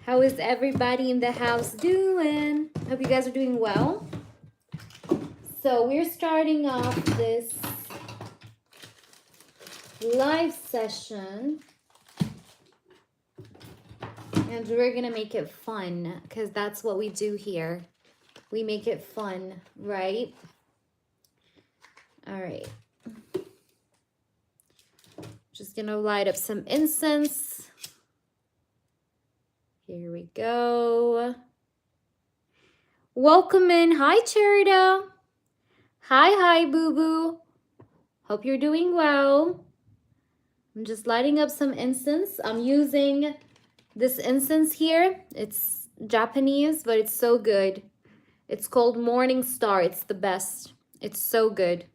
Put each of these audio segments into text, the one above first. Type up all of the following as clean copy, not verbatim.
How is everybody in the house doing? Hope you guys are doing well. So we're starting off this live session and we're gonna make it fun because that's what we do here. We make it fun, right? All right. Just gonna light up some incense. Here we go. Welcome in. Hi, Cherida. Hi, Boo Boo. Hope you're doing well. I'm just lighting up some incense. I'm using this incense here. It's Japanese, but it's so good. It's called Morning Star. It's the best. It's so good.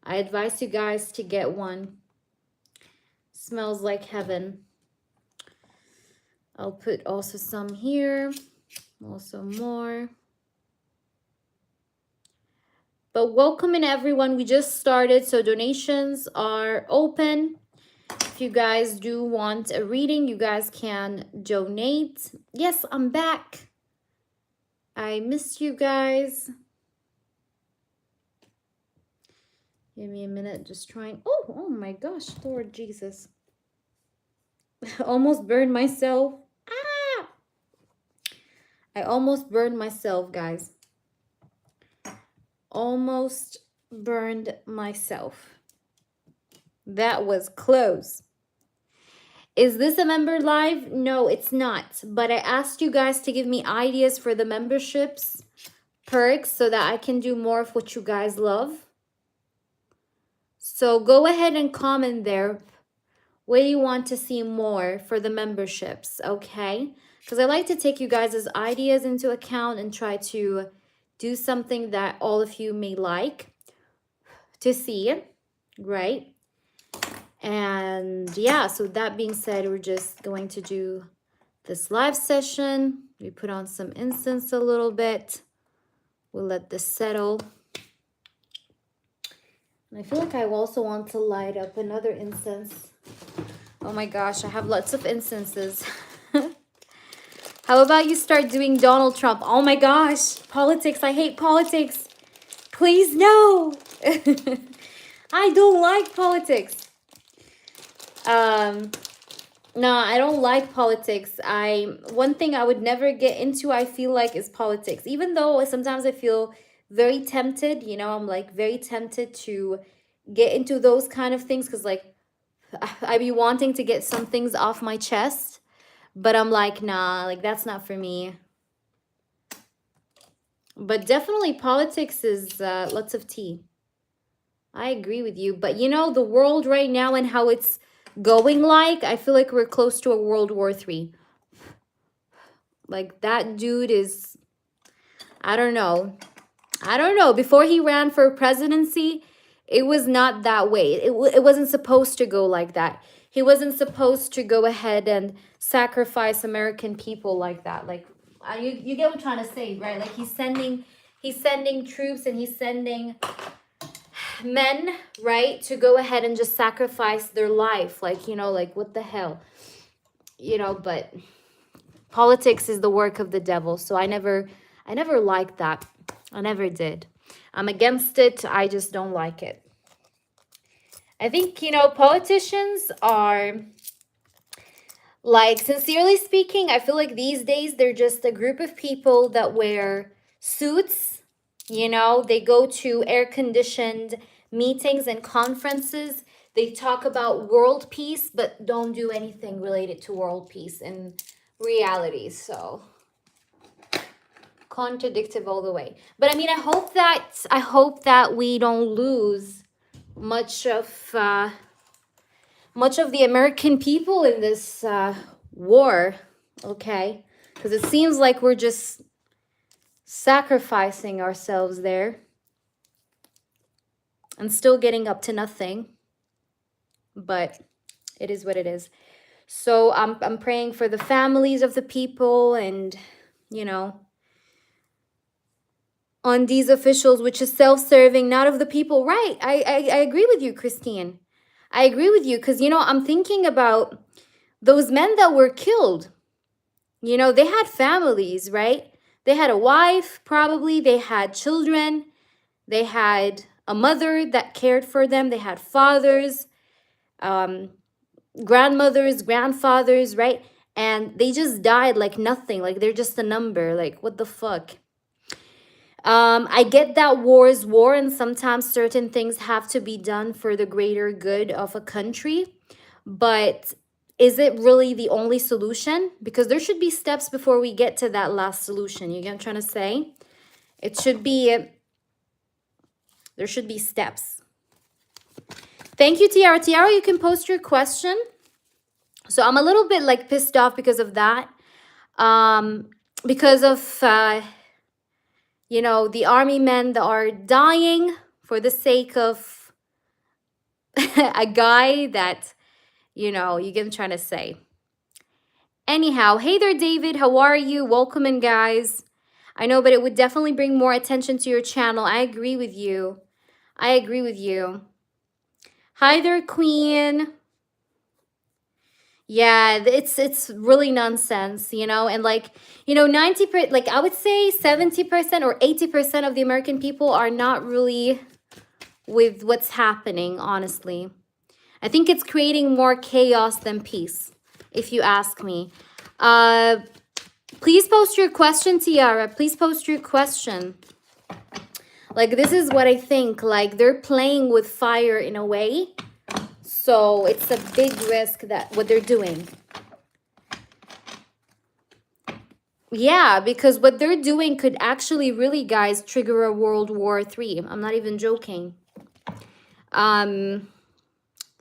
I advise you guys to get one. Smells like heaven. I'll put also some here. Also more. But welcome in everyone. We just started, so donations are open. If you guys do want a reading, you guys can donate. Yes, I'm back. I missed you guys. Give me a minute, just trying. Oh my gosh, Lord Jesus. Almost burned myself. Ah! I almost burned myself, guys. Almost burned myself. That was close. Is this a member live? No, it's not. But I asked you guys to give me ideas for the memberships, perks, so that I can do more of what you guys love. So go ahead and comment there. What do you want to see more for the memberships, okay? Because I like to take you guys' ideas into account and try to do something that all of you may like to see, right? And yeah, so that being said, we're just going to do this live session. We put on some incense a little bit. We'll let this settle. And I feel like I also want to light up another incense. Oh my gosh, I have lots of incenses. How about you start doing Donald Trump? Oh my gosh, politics. I hate politics. Please, no. I don't like politics. No, I don't like politics. One thing I would never get into, I feel like, is politics. Even though sometimes I feel very tempted, you know, I'm like very tempted to get into those kind of things because like I be wanting to get some things off my chest, but I'm like, nah, like that's not for me. But definitely politics is lots of tea. I agree with you. But you know, the world right now and how it's going, like, I feel like we're close to a World War III. Like that dude is, I don't know. Before he ran for presidency, it was not that way. It wasn't supposed to go like that. He wasn't supposed to go ahead and sacrifice American people like that. Like, you get what I'm trying to say, right? Like he's sending troops and he's sending men, right, to go ahead and just sacrifice their life. Like, you know, like what the hell? You know, but politics is the work of the devil. So I never liked that. I never did. I'm against it. I just don't like it. I think, you know, politicians are, like, sincerely speaking, I feel like these days they're just a group of people that wear suits. You know, they go to air-conditioned meetings and conferences. They talk about world peace, but don't do anything related to world peace in reality. So contradictive all the way. But I mean, I hope that we don't lose much of the American people in this war, okay? Because it seems like we're just sacrificing ourselves there and still getting up to nothing. But it is what it is. So I'm praying for the families of the people and, you know, on these officials, which is self-serving, not of the people. Right. I agree with you, Christine. I agree with you because, you know, I'm thinking about those men that were killed. You know, they had families, right? They had a wife, probably. They had children. They had a mother that cared for them. They had fathers, um, grandmothers, grandfathers, right? And they just died like nothing. Like they're just a number. Like, what the fuck? I get that war is war, and sometimes certain things have to be done for the greater good of a country. But is it really the only solution? Because there should be steps before we get to that last solution. You get what I'm trying to say? It should be, there should be steps. Thank you, Tiara. Tiara, you can post your question. So I'm a little bit like pissed off because of that. Because of, you know, the army men that are dying for the sake of a guy that, you know, you get what I'm trying to say. Anyhow, hey there, David. How are you? Welcome in, guys. I know, but it would definitely bring more attention to your channel. I agree with you. I agree with you. Hi there, Queen. Yeah, it's really nonsense, you know, and like, you know, 90%, like I would say 70% or 80% of the American people are not really with what's happening, honestly. I think it's creating more chaos than peace, if you ask me. Please post your question, Tiara. Please post your question. Like, this is what I think. Like, they're playing with fire in a way. So it's a big risk that what they're doing. Yeah, because what they're doing could actually really, guys, trigger a World War III. I'm not even joking.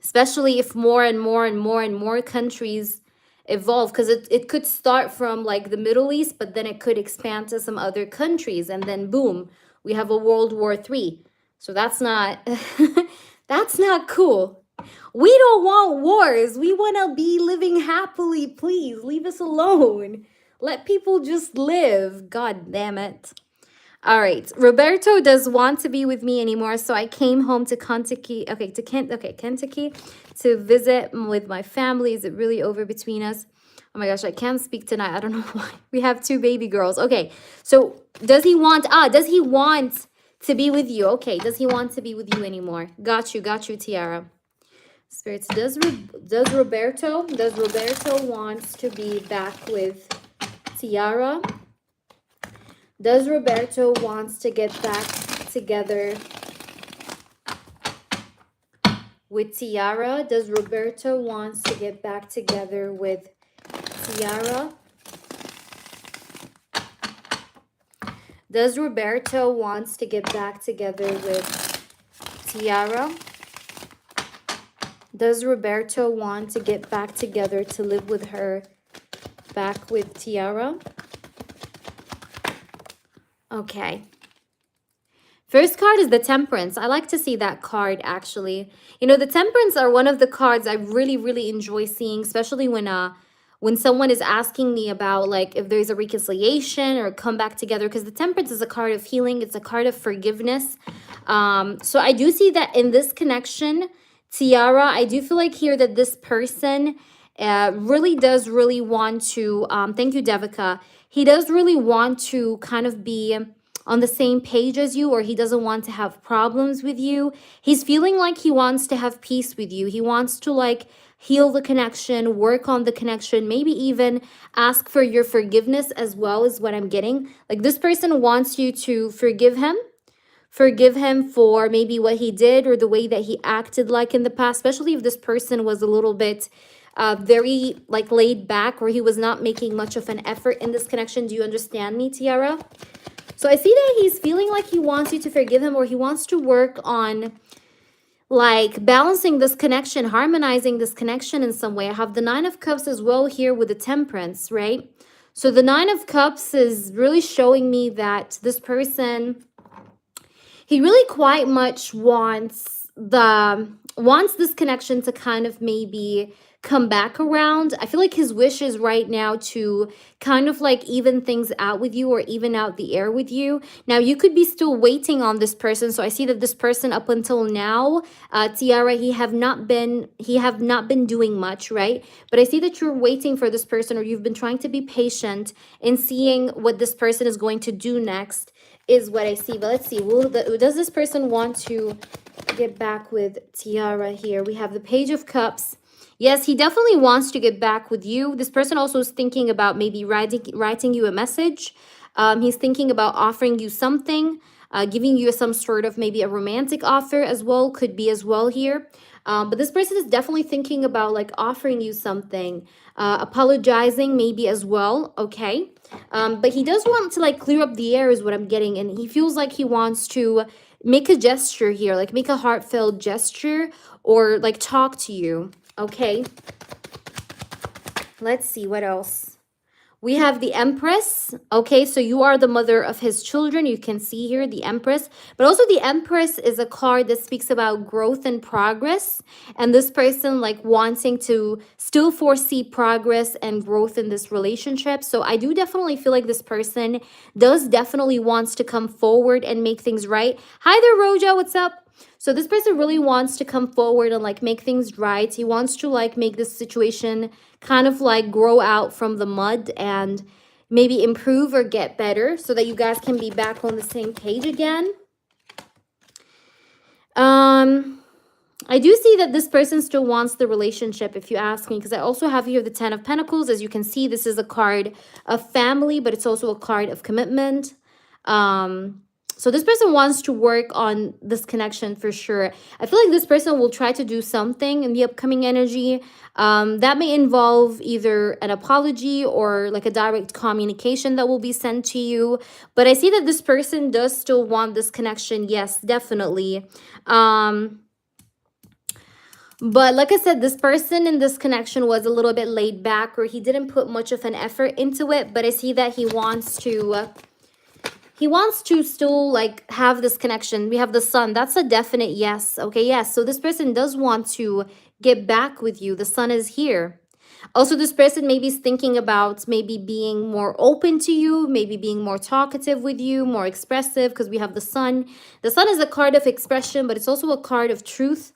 Especially if more and more and more and more countries evolve, because it could start from like the Middle East, but then it could expand to some other countries, and then boom, we have a World War III. So that's not that's not cool. We don't want wars. We want to be living happily. Please leave us alone. Let people just live. God damn it. All right. Roberto does want to be with me anymore, so I came home to Kentucky. Okay, to Kentucky to visit with my family. Is it really over between us? Oh my gosh, I can't speak tonight. I don't know why. We have 2 baby girls. Okay. So, does he want to be with you? Okay. Does he want to be with you anymore? Got you, Tiara. Spirits, does Roberto wants to be back with Tiara? Does Roberto wants to get back together with Tiara? Does Roberto wants to get back together with Tiara? Does Roberto wants to get back together with Tiara? Does Roberto want to get back together to live with her back with Tiara? Okay. First card is the Temperance. I like to see that card, actually. You know, the Temperance are one of the cards I really, really enjoy seeing, especially when someone is asking me about, like, if there's a reconciliation or come back together, because the Temperance is a card of healing. It's a card of forgiveness. So I do see that in this connection, Tiara, I do feel like here that this person really does really want to, thank you, Devika. He does really want to kind of be on the same page as you, or he doesn't want to have problems with you. He's feeling like he wants to have peace with you. He wants to like heal the connection, work on the connection, maybe even ask for your forgiveness as well, is what I'm getting. Like, this person wants you to forgive him for maybe what he did or the way that he acted like in the past, especially if this person was a little bit very like laid back, or he was not making much of an effort in this connection. Do you understand me, Tiara? So I see that he's feeling like he wants you to forgive him, or he wants to work on like balancing this connection, harmonizing this connection in some way. I have the 9 of Cups as well here with the Temperance, right? So the 9 of Cups is really showing me that this person, he really quite much wants this connection to kind of maybe come back around. I feel like his wish is right now to kind of like even things out with you or even out the air with you. Now, you could be still waiting on this person. So I see that this person up until now, Tiara, he have not been doing much, right? But I see that you're waiting for this person, or you've been trying to be patient in seeing what this person is going to do next, is what I see. But let's see, does this person want to get back with Tiara here? We have the Page of Cups. Yes, he definitely wants to get back with you. This person also is thinking about maybe writing you a message. He's thinking about offering you something, giving you some sort of maybe a romantic offer as well, could be as well here. But this person is definitely thinking about like offering you something, apologizing maybe as well, okay? But he does want to like clear up the air is what I'm getting. And he feels like he wants to make a gesture here, like make a heartfelt gesture or like talk to you, okay? Let's see what else. We have the Empress. Okay, so you are the mother of his children. You can see here the Empress. But also the Empress is a card that speaks about growth and progress. And this person like wanting to still foresee progress and growth in this relationship. So I do definitely feel like this person does definitely wants to come forward and make things right. Hi there, Roja. What's up? So this person really wants to come forward and like make things right. He wants to like make this situation kind of like grow out from the mud and maybe improve or get better so that you guys can be back on the same page again. I do see that this person still wants the relationship, if you ask me, because I also have here the Ten of Pentacles. As you can see, this is a card of family, but it's also a card of commitment. So this person wants to work on this connection for sure. I feel like this person will try to do something in the upcoming energy. That may involve either an apology or like a direct communication that will be sent to you. But I see that this person does still want this connection. Yes, definitely. But like I said, this person in this connection was a little bit laid back, or he didn't put much of an effort into it. But I see that he wants to still like have this connection. We have the Sun. That's a definite yes. Okay, yes. So this person does want to get back with you. The Sun is here. Also, this person maybe is thinking about maybe being more open to you, maybe being more talkative with you, more expressive, because we have the Sun. The Sun is a card of expression, but it's also a card of truth.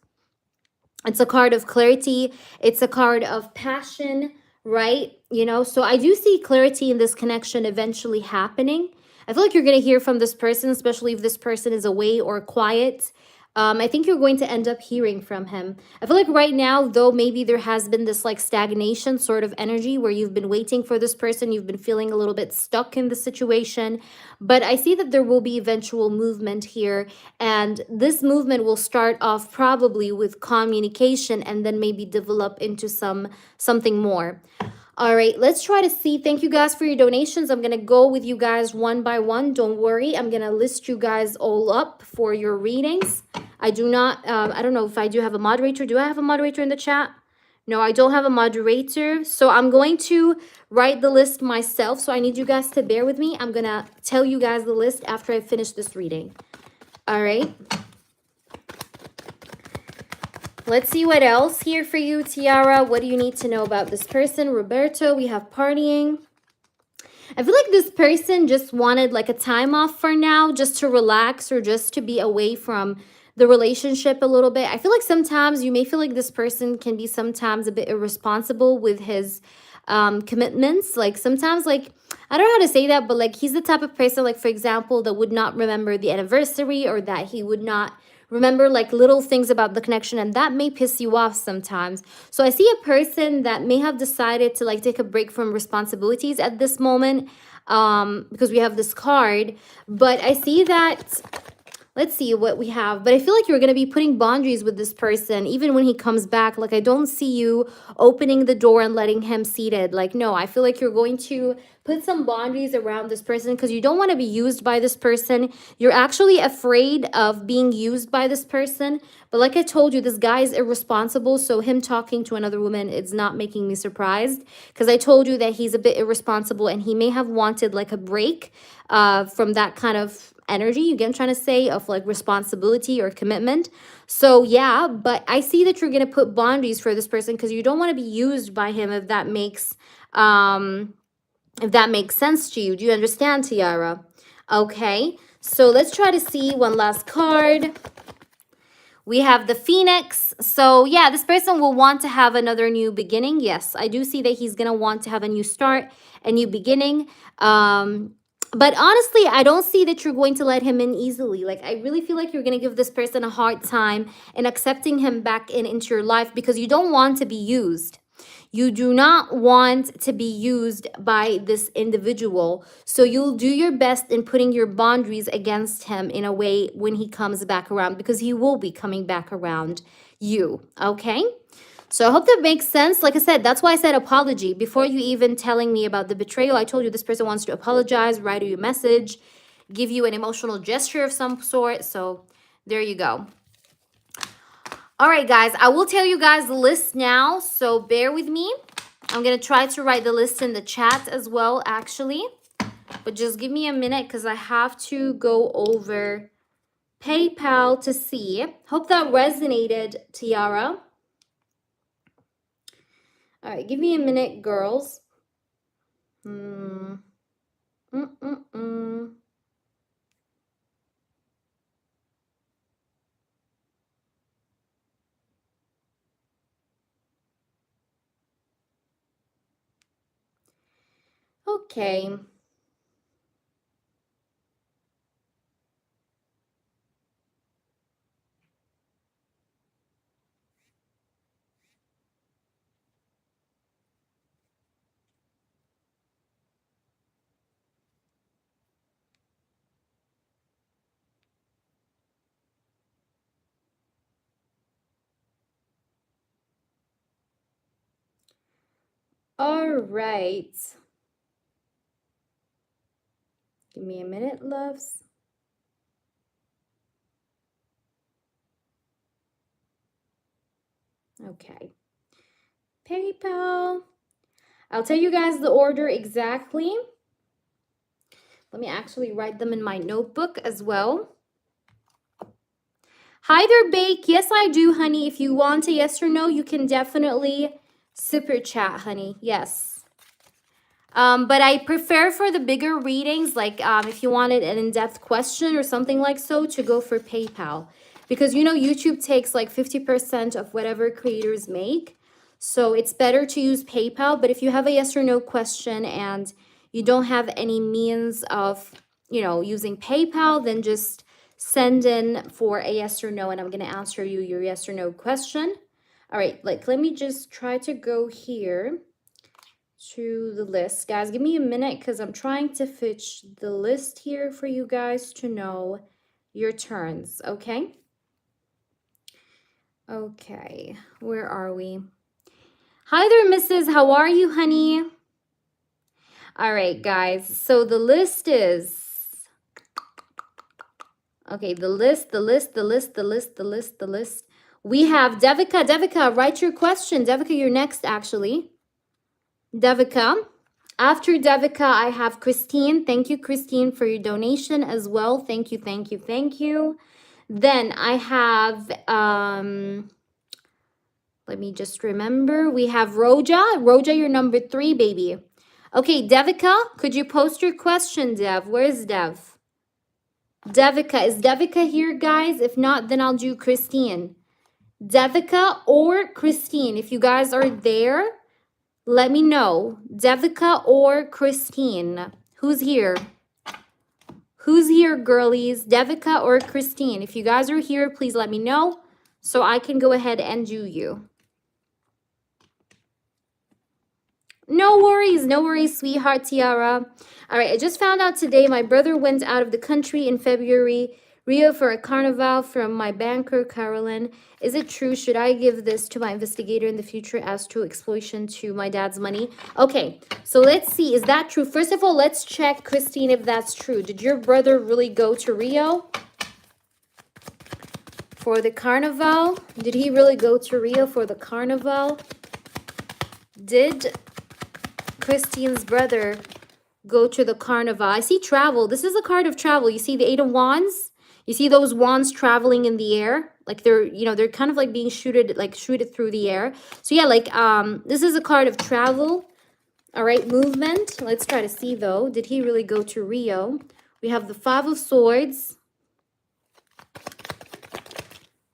It's a card of clarity. It's a card of passion, right? You know, so I do see clarity in this connection eventually happening. I feel like you're going to hear from this person, especially if this person is away or quiet. I think you're going to end up hearing from him. I feel like right now, though, maybe there has been this like stagnation sort of energy where you've been waiting for this person. You've been feeling a little bit stuck in the situation. But I see that there will be eventual movement here. And this movement will start off probably with communication and then maybe develop into something more. All right, let's try to see. Thank you guys for your donations. I'm going to go with you guys one by one. Don't worry. I'm going to list you guys all up for your readings. I don't know if I do have a moderator. Do I have a moderator in the chat? No, I don't have a moderator. So I'm going to write the list myself. So I need you guys to bear with me. I'm going to tell you guys the list after I finish this reading. All right. Let's see what else here for you, Tiara. What do you need to know about this person? Roberto, we have partying. I feel like this person just wanted like a time off for now, just to relax or just to be away from the relationship a little bit. I feel like sometimes you may feel like this person can be sometimes a bit irresponsible with his commitments. Like sometimes, like, I don't know how to say that, but like he's the type of person, like for example, that would not remember the anniversary, or that he would not remember like little things about the connection, and that may piss you off sometimes. So I see a person that may have decided to like take a break from responsibilities at this moment, because we have this card. But I see that, let's see what we have. But I feel like you're going to be putting boundaries with this person even when he comes back. Like I don't see you opening the door and letting him seated. Like no, I feel like you're going to put some boundaries around this person because you don't want to be used by this person. You're actually afraid of being used by this person. But like I told you, this guy is irresponsible. So him talking to another woman, it's not making me surprised, because I told you that he's a bit irresponsible and he may have wanted like a break from that kind of energy. You get what I'm trying to say, of like responsibility or commitment. So yeah, but I see that you're gonna put boundaries for this person because you don't want to be used by him, if that makes sense to you. Do you understand, Tiara? Okay, so let's try to see one last card. We have the Phoenix. So yeah, this person will want to have another new beginning. Yes, I do see that he's going to want to have a new start, a new beginning. But honestly, I don't see that you're going to let him in easily. Like, I really feel like you're going to give this person a hard time in accepting him back into your life because you don't want to be used. You do not want to be used by this individual. So you'll do your best in putting your boundaries against him in a way when he comes back around, because he will be coming back around you. Okay? So I hope that makes sense. Like I said, that's why I said apology. Before you even telling me about the betrayal, I told you this person wants to apologize, write you a message, give you an emotional gesture of some sort. So there you go. All right, guys, I will tell you guys the list now, so bear with me. I'm going to try to write the list in the chat as well, actually. But just give me a minute because I have to go over PayPal to see. Hope that resonated, Tiara. All right, give me a minute, girls. Okay. All right. Give me a minute, loves. Okay. PayPal. I'll tell you guys the order exactly. Let me actually write them in my notebook as well. Hi there, Bake. Yes, I do, honey. If you want a yes or no, you can definitely super chat, honey. Yes. But I prefer for the bigger readings, like if you wanted an in-depth question or something like so, to go for PayPal. Because, you know, YouTube takes like 50% of whatever creators make. So it's better to use PayPal. But if you have a yes or no question and you don't have any means of, you know, using PayPal, then just send in for a yes or no, and I'm going to answer you your yes or no question. All right, like, let me just try to go here to the list. Guys, give me a minute because I'm trying to fetch the list here for you guys to know your turns, okay? Okay, where are we? Hi there, Mrs. How are you, honey? All right, guys, so the list is... Okay, the list. We have Devika. Devika, write your question. Devika, you're next, actually. Devika. After Devika, I have Christine. Thank you, Christine, for your donation as well. Thank you, thank you, thank you. Then I have, let me just remember. We have Roja. Roja, you're number 3, baby. Okay, Devika, could you post your question, Dev? Where's Dev? Devika. Is Devika here, guys? If not, then I'll do Christine. Devika or Christine. If you guys are there, let me know. Devika or Christine. Who's here? Who's here, girlies? Devika or Christine? If you guys are here, please let me know so I can go ahead and do you. No worries, sweetheart Tiara. All right, I just found out today my brother went out of the country in February, Rio, for a carnival from my banker, Carolyn. Is it true? Should I give this to my investigator in the future as to exploitation to my dad's money? Okay, so let's see. Is that true? First of all, let's check, Christine, if that's true. Did your brother really go to Rio for the carnival? Did he really go to Rio for the carnival? Did Christine's brother go to the carnival. I see travel. This is a card of travel. You see the Eight of Wands? You see those wands traveling in the air? Like they're, you know, they're kind of like being shooted through the air. So yeah, like this is a card of travel. All right, movement. Let's try to see though. Did he really go to Rio? We have the Five of Swords.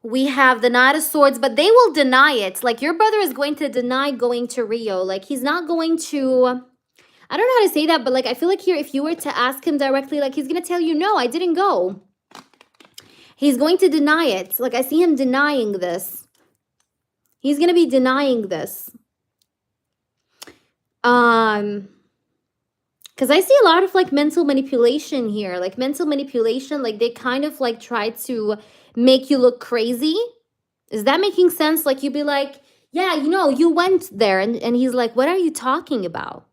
We have the Knight of Swords, but they will deny it. Like your brother is going to deny going to Rio. Like he's not going to, I don't know how to say that, but like I feel like here, if you were to ask him directly, like he's going to tell you, no, I didn't go. He's going to deny it. Like I see him denying this. He's going to be denying this. Because I see a lot of like mental manipulation here. Like mental manipulation, like they kind of like try to make you look crazy. Is that making sense? Like you'd be like, yeah, you know, you went there. And he's like, what are you talking about?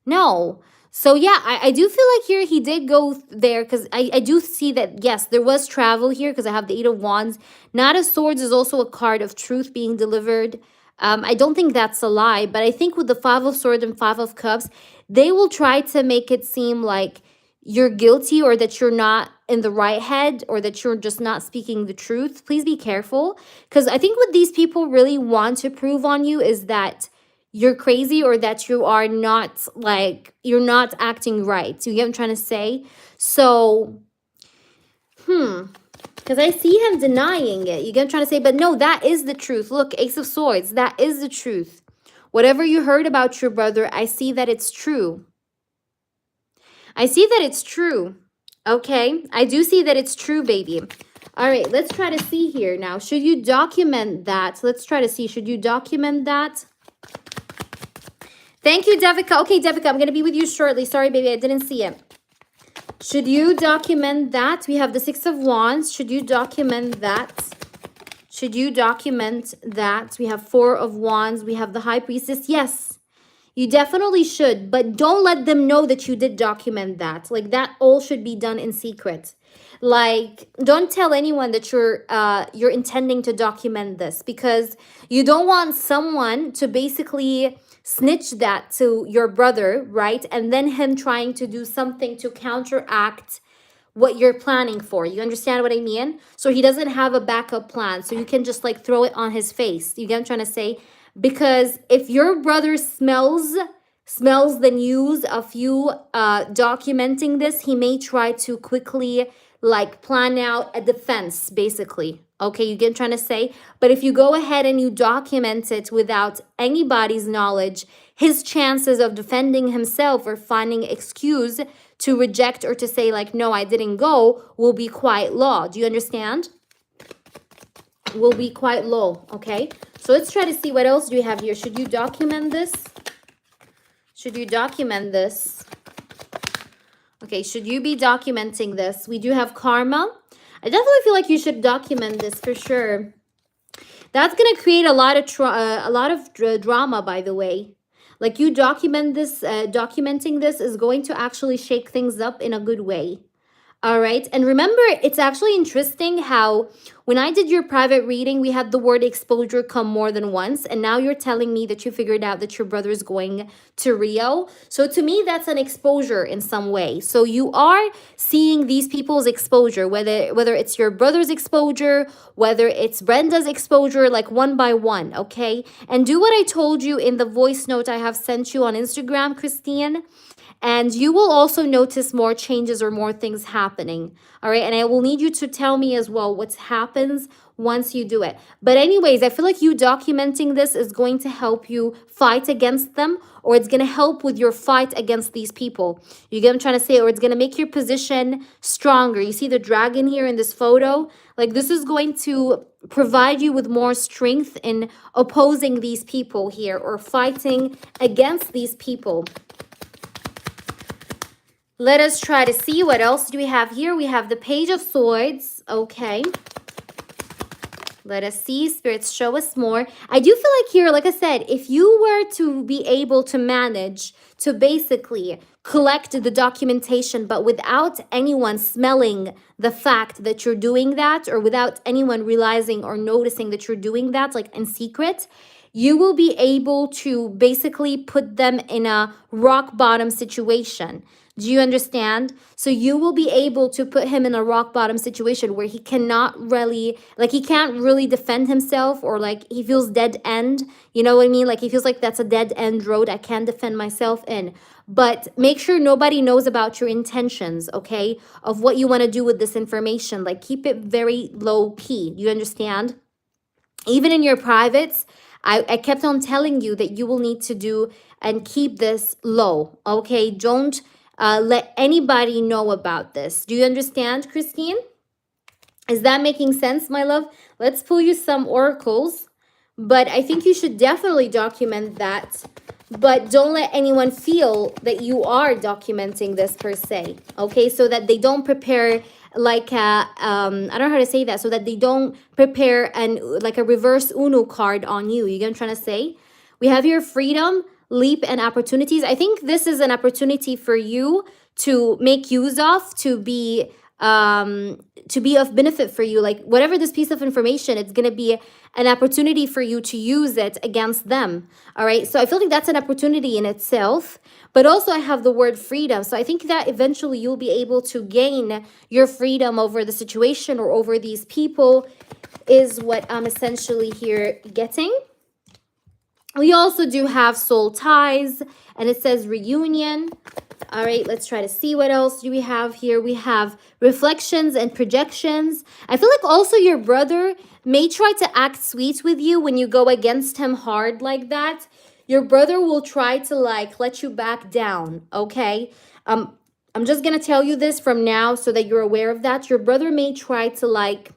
No. So yeah, I do feel like here he did go there because I do see that, yes, there was travel here because I have the Eight of Wands. Knight of Swords is also a card of truth being delivered. I don't think that's a lie, but I think with the Five of Swords and Five of Cups, they will try to make it seem like you're guilty or that you're not in the right head or that you're just not speaking the truth. Please be careful because I think what these people really want to prove on you is that you're crazy or that you are not like, you're not acting right. You get what I'm trying to say? So, because I see him denying it. You get what I'm trying to say? But no, that is the truth. Look, Ace of Swords, that is the truth. Whatever you heard about your brother, I see that it's true. I see that it's true. Okay? I do see that it's true, baby. All right, let's try to see here now. Should you document that? Let's try to see. Should you document that? Thank you, Devika. Okay, Devika, I'm going to be with you shortly. Sorry, baby, I didn't see it. Should you document that? We have the Six of Wands. Should you document that? Should you document that? We have Four of Wands. We have the High Priestess. Yes, you definitely should. But don't let them know that you did document that. Like, that all should be done in secret. Like, don't tell anyone that you're intending to document this because you don't want someone to basically snitch that to your brother, right? And then him trying to do something to counteract what you're planning for. You understand what I mean? So he doesn't have a backup plan. So you can just like throw it on his face. You get what I'm trying to say? Because if your brother smells the news of you documenting this, he may try to quickly like plan out a defense, basically. Okay, you get what I'm trying to say? But if you go ahead and you document it without anybody's knowledge, his chances of defending himself or finding excuse to reject or to say like, no, I didn't go, will be quite low. Do you understand? Will be quite low, okay? So let's try to see what else do we have here. Should you document this? Should you document this? Okay, should you be documenting this? We do have karma. I definitely feel like you should document this for sure. That's going to create a lot of drama, by the way. Like you document this, documenting this is going to actually shake things up in a good way. All right. And remember, it's actually interesting how when I did your private reading, we had the word exposure come more than once. And now you're telling me that you figured out that your brother is going to Rio. So to me, that's an exposure in some way. So you are seeing these people's exposure, whether it's your brother's exposure, whether it's Brenda's exposure, like one by one. Okay. And do what I told you in the voice note I have sent you on Instagram, Christine. And you will also notice more changes or more things happening. All right. And I will need you to tell me as well what happens once you do it. But anyways, I feel like you documenting this is going to help you fight against them, or it's going to help with your fight against these people. You get what I'm trying to say? Or it's going to make your position stronger. You see the dragon here in this photo? Like this is going to provide you with more strength in opposing these people here or fighting against these people. Let us try to see what else do we have here. We have the Page of Swords. Okay. Let us see. Spirits, show us more. I do feel like here, like I said, if you were to be able to manage to basically collect the documentation, but without anyone smelling the fact that you're doing that, or without anyone realizing or noticing that you're doing that, like in secret, you will be able to basically put them in a rock bottom situation. Do you understand? So you will be able to put him in a rock bottom situation where he cannot really, like, he can't really defend himself, or like he feels dead end. You know what I mean? Like he feels like that's a dead end road I can't defend myself in. But make sure nobody knows about your intentions, okay? Of what you want to do with this information. Like keep it very low key. You understand? Even in your privates, I kept on telling you that you will need to do and keep this low, okay? Don't let anybody know about this. Do you understand, Christine? Is that making sense, my love? Let's pull you some oracles, but I think you should definitely document that, but don't let anyone feel that you are documenting this per se, okay? So that they don't prepare like I don't know how to say that, so that they don't prepare like a reverse Uno card on you. You get what I'm trying to say? We have here freedom, leap, and opportunities. I think this is an opportunity for you to make use of, to be of benefit for you. Like whatever this piece of information, it's going to be an opportunity for you to use it against them. All right, so I feel like that's an opportunity in itself, but also I have the word freedom. So I think that eventually you'll be able to gain your freedom over the situation or over these people, is what I'm essentially here getting. We also do have soul ties, and it says reunion. All right, let's try to see what else do we have here. We have reflections and projections. I feel like also your brother may try to act sweet with you when you go against him hard like that. Your brother will try to like let you back down, okay? I'm just going to tell you this from now so that you're aware of that. Your brother may try to like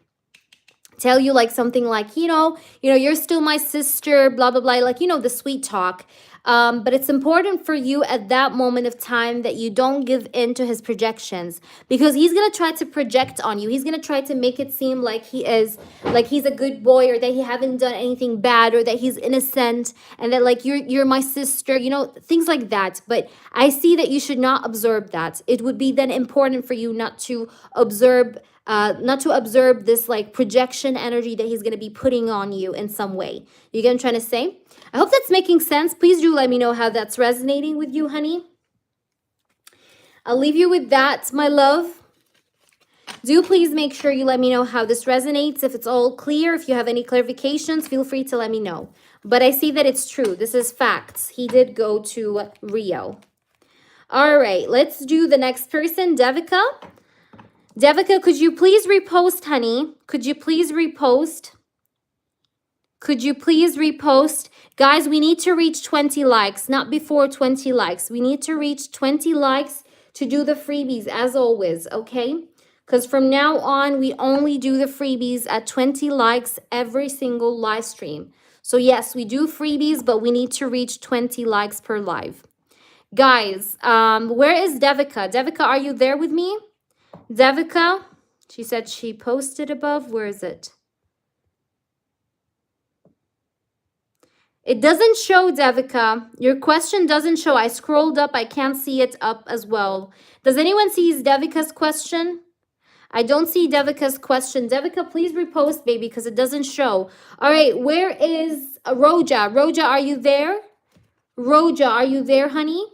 tell you like something like, you're still my sister, blah, blah, blah, like, the sweet talk. But it's important for you at that moment of time that you don't give in to his projections, because he's going to try to project on you. He's going to try to make it seem like he's a good boy, or that he haven't done anything bad, or that he's innocent, and that like you're my sister, things like that. But I see that you should not observe that. It would be then important for you not to observe this like projection energy that he's going to be putting on you in some way. You get what I'm trying to say? I hope that's making sense. Please do let me know how that's resonating with you, honey. I'll leave you with that, my love. Do please make sure you let me know how this resonates. If it's all clear, if you have any clarifications, feel free to let me know. But I see that it's true. This is facts. He did go to Rio. All right, let's do the next person, Devika. Devika, could you please repost, honey? Could you please repost? Could you please repost? Guys, we need to reach 20 likes, not before 20 likes. We need to reach 20 likes to do the freebies, as always, okay? Because from now on, we only do the freebies at 20 likes every single live stream. So yes, we do freebies, but we need to reach 20 likes per live. Guys, where is Devika? Devika, are you there with me? Devika, she said she posted above. Where is it? It doesn't show, Devika. Your question doesn't show. I scrolled up. I can't see it up as well. Does anyone see Devika's question? I don't see Devika's question. Devika, please repost, baby, because it doesn't show. All right, where is Roja? Roja, are you there? Roja, are you there, honey?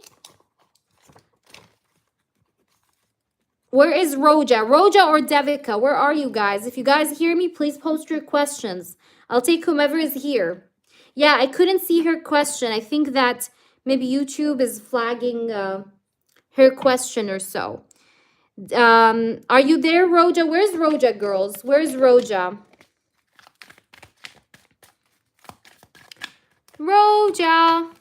Where is Roja? Roja or Devika? Where are you guys? If you guys hear me, please post your questions. I'll take whomever is here. Yeah, I couldn't see her question. I think that maybe YouTube is flagging her question or so. Are you there, Roja? Where's Roja, girls? Where's Roja? Roja.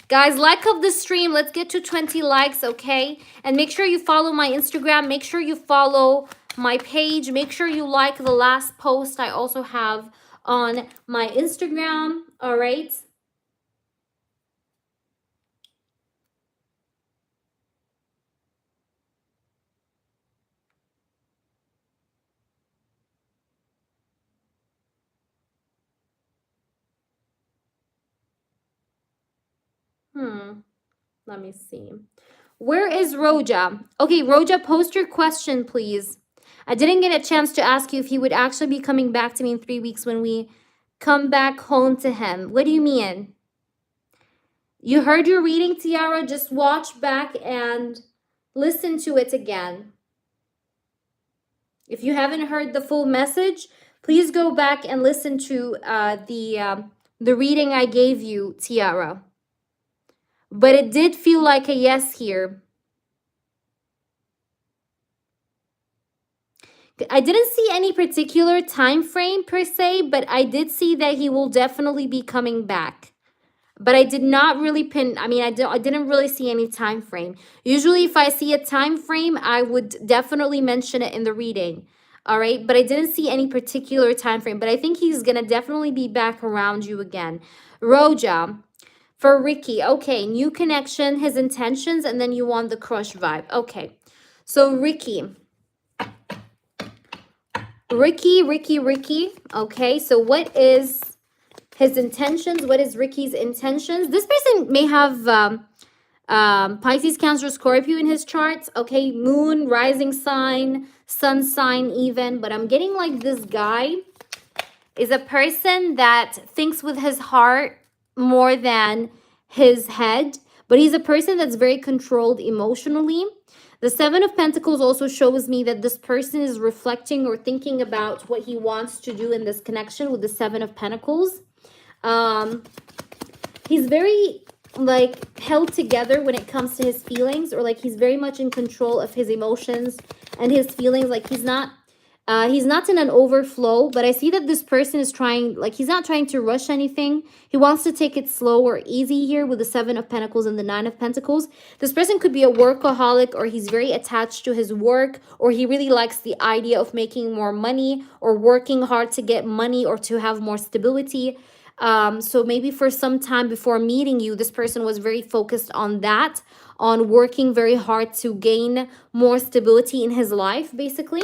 Guys, like up the stream. Let's get to 20 likes, okay? And make sure you follow my Instagram. Make sure you follow my page. Make sure you like the last post I also have on my Instagram, all right? Let me see. Where is Roja? Okay, Roja, post your question, please. I didn't get a chance to ask you if he would actually be coming back to me in 3 weeks when we come back home to him. What do you mean? You heard your reading, Tiara? Just watch back and listen to it again. If you haven't heard the full message, please go back and listen to the reading I gave you, Tiara. But it did feel like a yes here. I didn't see any particular time frame per se, but I did see that he will definitely be coming back. But I did not really pin, I mean, I didn't really see any time frame. Usually if I see a time frame, I would definitely mention it in the reading. All right, but I didn't see any particular time frame, but I think he's gonna definitely be back around you again. Roja, for Ricky, okay, new connection, his intentions, and then you want the crush vibe. Okay, so Ricky. Okay, so what is his intentions? What is Ricky's intentions? This person may have Pisces, Cancer, Scorpio in his charts. Okay, moon, rising sign, sun sign even. But I'm getting like this guy is a person that thinks with his heart more than his head. But he's a person that's very controlled emotionally. The Seven of Pentacles also shows me that this person is reflecting or thinking about what he wants to do in this connection with the Seven of Pentacles. He's very like held together when it comes to his feelings, or like he's very much in control of his emotions and his feelings. Like he's not in an overflow, but I see that this person is trying, like he's not trying to rush anything. He wants to take it slow or easy here with the Seven of Pentacles and the Nine of Pentacles. This person could be a workaholic, or he's very attached to his work, or he really likes the idea of making more money or working hard to get money or to have more stability. So maybe for some time before meeting you, this person was very focused on that, on working very hard to gain more stability in his life, basically.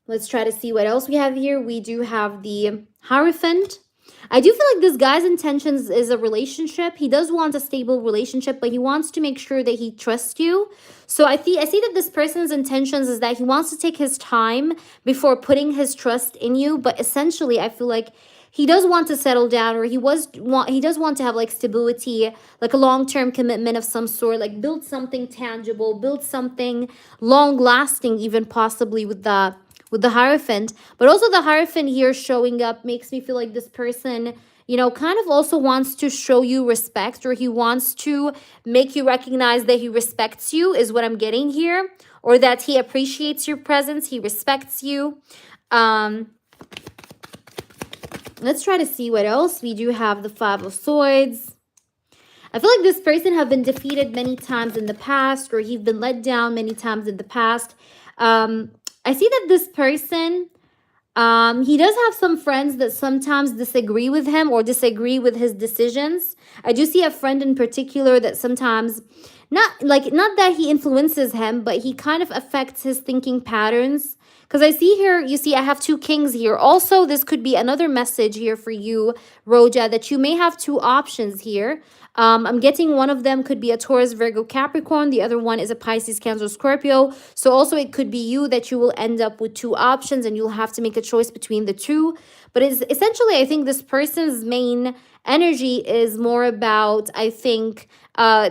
Let's try to see what else we have here. We do have the Hierophant. I do feel like this guy's intentions is a relationship. He does want a stable relationship, but he wants to make sure that he trusts you. So I see that this person's intentions is that he wants to take his time before putting his trust in you. But essentially, I feel like he does want to settle down, or he does want to have like stability, like a long-term commitment of some sort, like build something tangible, build something long-lasting, even possibly with the Hierophant. But also the Hierophant here showing up makes me feel like this person, you know, kind of also wants to show you respect, or he wants to make you recognize that he respects you, is what I'm getting here, or that he appreciates your presence, he respects you. Let's try to see what else. We do have the Five of Swords. I feel like this person have been defeated many times in the past, or he's been let down many times in the past. I see that this person, he does have some friends that sometimes disagree with him or disagree with his decisions. I do see a friend in particular that sometimes, not that he influences him, but he kind of affects his thinking patterns. Because I see here, you see I have two kings here. Also, this could be another message here for you, Roja, that you may have two options here. I'm getting one of them could be a Taurus, Virgo, Capricorn. The other one is a Pisces, Cancer, Scorpio. So also it could be you that you will end up with two options and you'll have to make a choice between the two. But it's essentially, I think this person's main energy is more about, I think,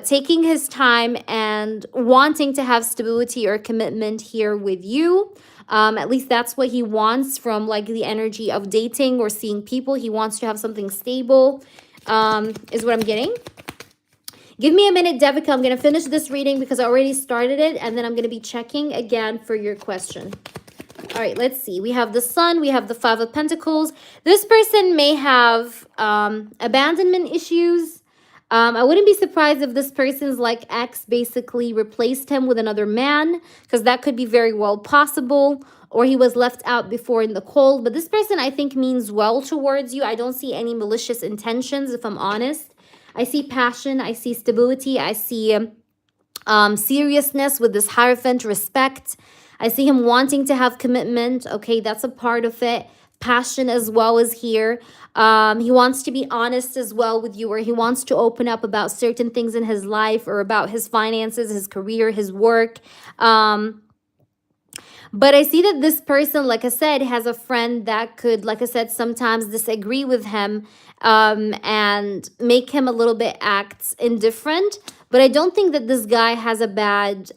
taking his time and wanting to have stability or commitment here with you. At least that's what he wants from like the energy of dating or seeing people. He wants to have something stable, is what I'm getting. Give me a minute, Devika. I'm going to finish this reading because I already started it. And then I'm going to be checking again for your question. All right, let's see. We have the Sun. We have the Five of Pentacles. This person may have abandonment issues. I wouldn't be surprised if this person's like ex basically replaced him with another man, because that could be very well possible, or he was left out before in the cold. But this person, I think, means well towards you. I don't see any malicious intentions, if I'm honest. I see passion. I see stability. I see seriousness with this Hierophant, respect. I see him wanting to have commitment. Okay, that's a part of it. Passion as well as here. He wants to be honest as well with you, or he wants to open up about certain things in his life or about his finances, his career, his work. But I see that this person, like I said, has a friend that could, like I said, sometimes disagree with him, and make him a little bit act indifferent. But I don't think that this guy has a bad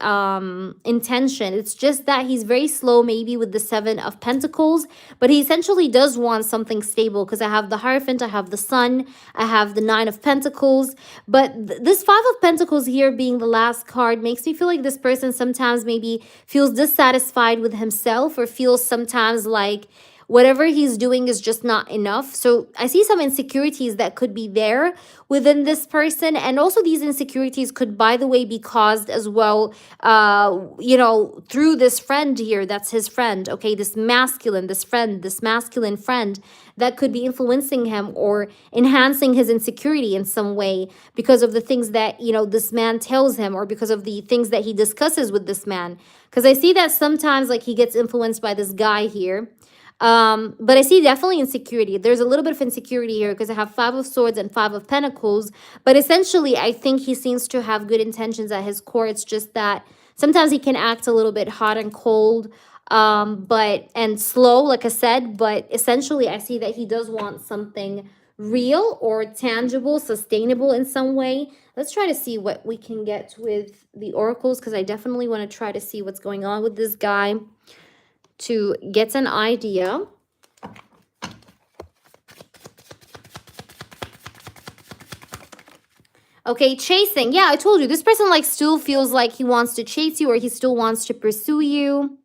intention. It's just that he's very slow, maybe with the Seven of Pentacles. But he essentially does want something stable, because I have the Hierophant, I have the Sun, I have the Nine of Pentacles. But this Five of Pentacles here being the last card makes me feel like this person sometimes maybe feels dissatisfied with himself, or feels sometimes like whatever he's doing is just not enough. So I see some insecurities that could be there within this person. And also these insecurities could, by the way, be caused as well, you know, through this friend here. That's his friend. Okay, this masculine, this masculine friend that could be influencing him or enhancing his insecurity in some way, because of the things that, you know, this man tells him, or because of the things that he discusses with this man. Because I see that sometimes like he gets influenced by this guy here. But I see definitely insecurity. There's a little bit of insecurity here, because I have Five of Swords and Five of Pentacles. But essentially, I think he seems to have good intentions at his core. It's just that sometimes he can act a little bit hot and cold, and slow, like I said. But essentially, I see that he does want something real or tangible, sustainable in some way. Let's try to see what we can get with the oracles, because I definitely want to try to see what's going on with this guy, to get an idea. Okay, chasing. Yeah, I told you, this person like still feels like he wants to chase you, or he still wants to pursue you.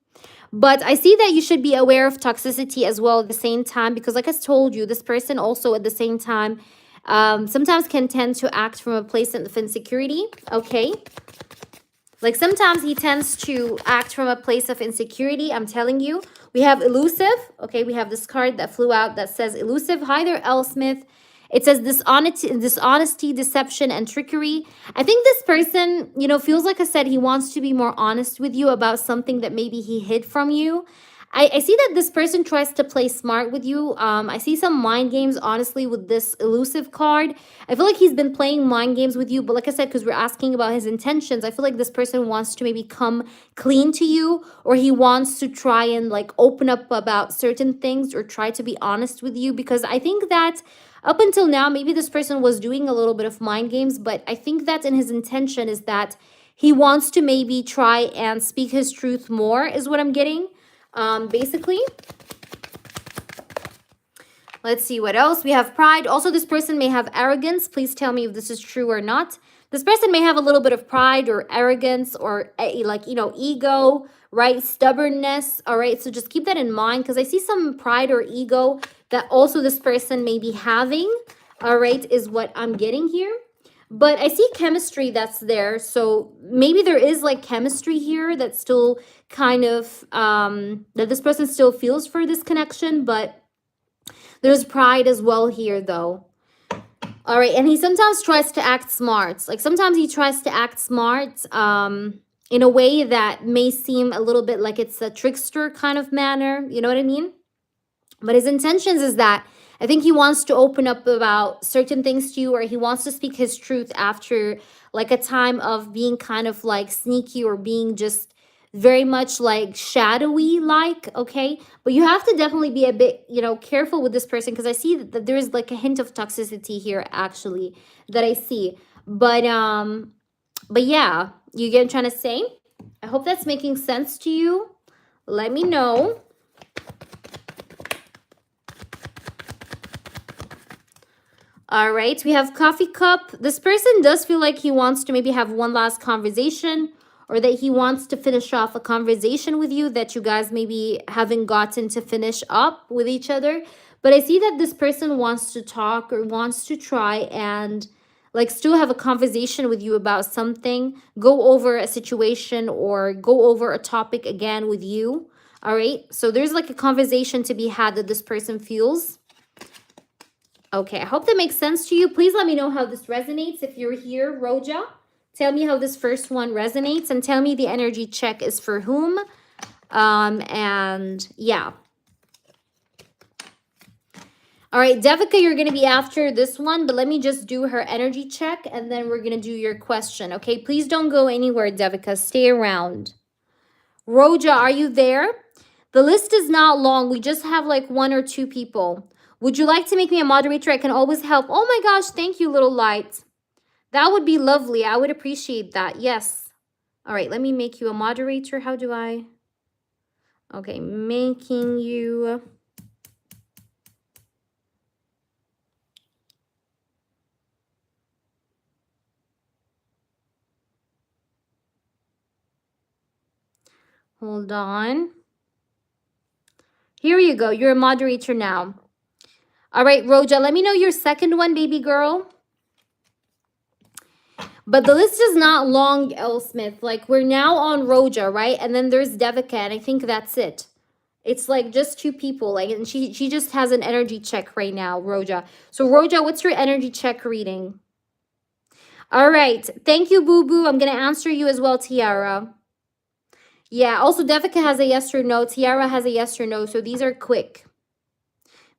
But I see that you should be aware of toxicity as well at the same time, because like I told you, this person also at the same time sometimes can tend to act from a place of insecurity. Okay. Like sometimes he tends to act from a place of insecurity. I'm telling you. We have elusive. Okay, we have this card that flew out that says elusive. Hi there, L. Smith. It says dishonesty, deception, and trickery. I think this person, you know, feels like I said, he wants to be more honest with you about something that maybe he hid from you. I see that this person tries to play smart with you. I see some mind games, honestly, with this elusive card. I feel like he's been playing mind games with you. But like I said, because we're asking about his intentions, I feel like this person wants to maybe come clean to you, or he wants to try and like open up about certain things, or try to be honest with you. Because I think that up until now, maybe this person was doing a little bit of mind games, but I think that in his intention is that he wants to maybe try and speak his truth more, is what I'm getting. Basically, let's see what else. We have pride. Also, this person may have arrogance. Please tell me if this is true or not. This person may have a little bit of pride or arrogance, or like, you know, ego, right? Stubbornness. All right. So just keep that in mind, because I see some pride or ego that also this person may be having. All right. Is what I'm getting here. But I see chemistry that's there. So maybe there is like chemistry here that's still kind of, that this person still feels for this connection. But there's pride as well here, though. All right. And he sometimes tries to act smart. Like sometimes he tries to act smart in a way that may seem a little bit like it's a trickster kind of manner. You know what I mean? But his intentions is that I think he wants to open up about certain things to you, or he wants to speak his truth after like a time of being kind of like sneaky, or being just very much like shadowy like. Okay, but you have to definitely be a bit, you know, careful with this person, because I see that there is like a hint of toxicity here actually that I see. But yeah, you get what I'm trying to say? I hope that's making sense to you. Let me know. All right, we have coffee cup. This person does feel like he wants to maybe have one last conversation, or that he wants to finish off a conversation with you that you guys maybe haven't gotten to finish up with each other. But I see that this person wants to talk, or wants to try and like still have a conversation with you about something, go over a situation, or go over a topic again with you. All right, so there's like a conversation to be had that this person feels. Okay, I hope that makes sense to you. Please let me know how this resonates. If you're here, Roja, tell me how this first one resonates, and tell me the energy check is for whom. And yeah. All right, Devika, you're going to be after this one, but let me just do her energy check, and then we're going to do your question. Okay, please don't go anywhere, Devika. Stay around. Roja, are you there? The list is not long. We just have like 1 or 2 people. Would you like to make me a moderator? I can always help. Oh my gosh, thank you, little light. That would be lovely. I would appreciate that. Yes. All right, let me make you a moderator. How do I? Okay, making you. Hold on. Here you go. You're a moderator now. All right, Roja, let me know your second one, baby girl. But the list is not long, L. Smith. Like, we're now on Roja, right? And then there's Devika, and I think that's it. It's like just 2 people. Like, and she just has an energy check right now, Roja. So, Roja, what's your energy check reading? All right. Thank you, Boo Boo. I'm going to answer you as well, Tiara. Yeah, also Devika has a yes or no. Tiara has a yes or no. So these are quick.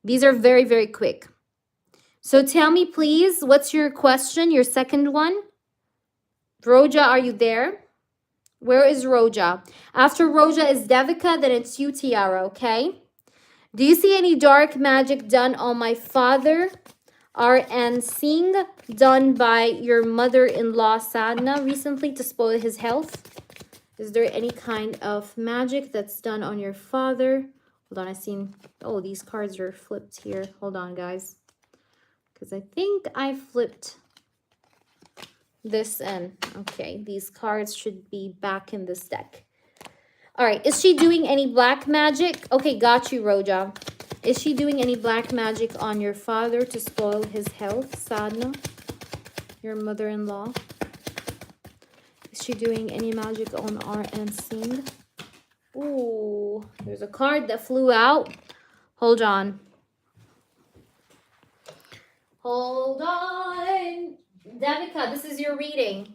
These are very, very quick. So tell me, please, what's your question, your second one? Roja, are you there? Where is Roja? After Roja is Devika, then it's you, Tiara, okay? Do you see any dark magic done on my father? RN Singh, done by your mother-in-law Sadhna recently to spoil his health? Is there any kind of magic that's done on your father? Hold on, I seen... Oh, these cards are flipped here. Hold on, guys. Because I think I flipped this in. Okay, these cards should be back in this deck. All right, is she doing any black magic? Okay, got you, Roja. Is she doing any black magic on your father to spoil his health, Sadhna? Your mother-in-law? Is she doing any magic on RN Singh? Ooh, there's a card that flew out. Hold on. Hold on. Devika, this is your reading.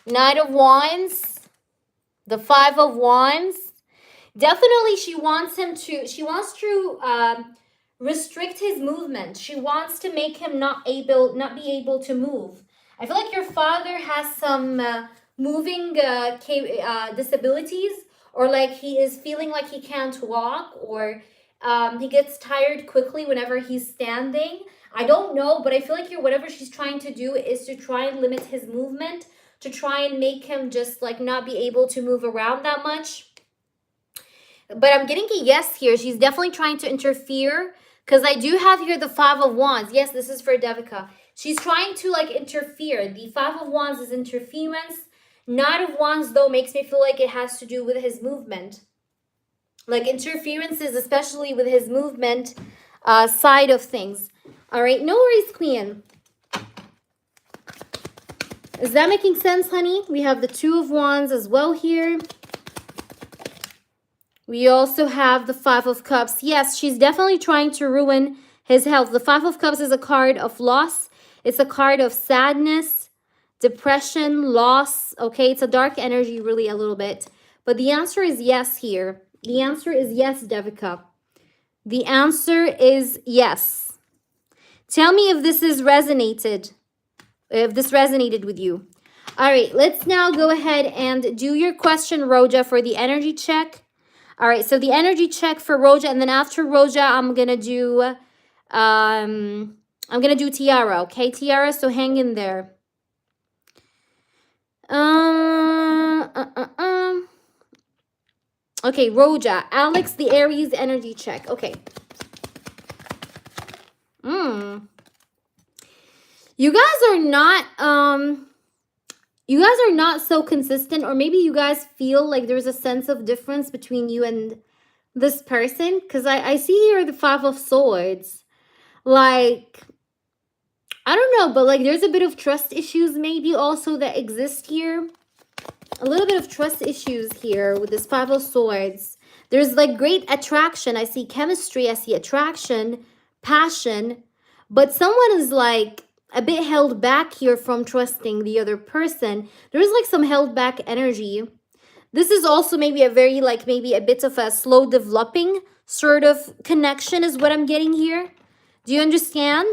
Knight of Wands. The 5 of Wands. Definitely she wants to restrict his movement. She wants to make him not be able to move. I feel like your father has some moving disabilities, or like he is feeling like he can't walk, or he gets tired quickly whenever he's standing. I don't know, but I feel like whatever she's trying to do is to try and limit his movement, to try and make him just like not be able to move around that much. But I'm getting a yes here. She's definitely trying to interfere, because I do have here the 5 of Wands. Yes, this is for Devika. She's trying to like interfere. The 5 of Wands is interference. Knight of Wands, though, makes me feel like it has to do with his movement. Like interferences, especially with his movement side of things. All right, no worries, Queen. Is that making sense, honey? We have the 2 of Wands as well here. We also have the 5 of Cups. Yes, she's definitely trying to ruin his health. The 5 of Cups is a card of loss. It's a card of sadness, depression, loss. Okay, it's a dark energy really a little bit. But the answer is yes here. The answer is yes, Devika. The answer is yes. Tell me if this is resonated. If this resonated with you. All right, let's now go ahead and do your question, Roja, for the energy check. All right, so the energy check for Roja, and then after Roja, I'm gonna do Tiara, okay, Tiara? So hang in there. Okay, Roja, Alex, the Aries energy check. Okay. You guys are not so consistent, or maybe you guys feel like there's a sense of difference between you and this person, because I see here the 5 of Swords. Like, I don't know, but like there's a bit of trust issues maybe also that exist here. A little bit of trust issues here with this 5 of Swords. There's like great attraction. I see chemistry, I see attraction, passion, but someone is like a bit held back here from trusting the other person. There's like some held back energy. This is also maybe a very like maybe a bit of a slow developing sort of connection is what I'm getting here. Do you understand?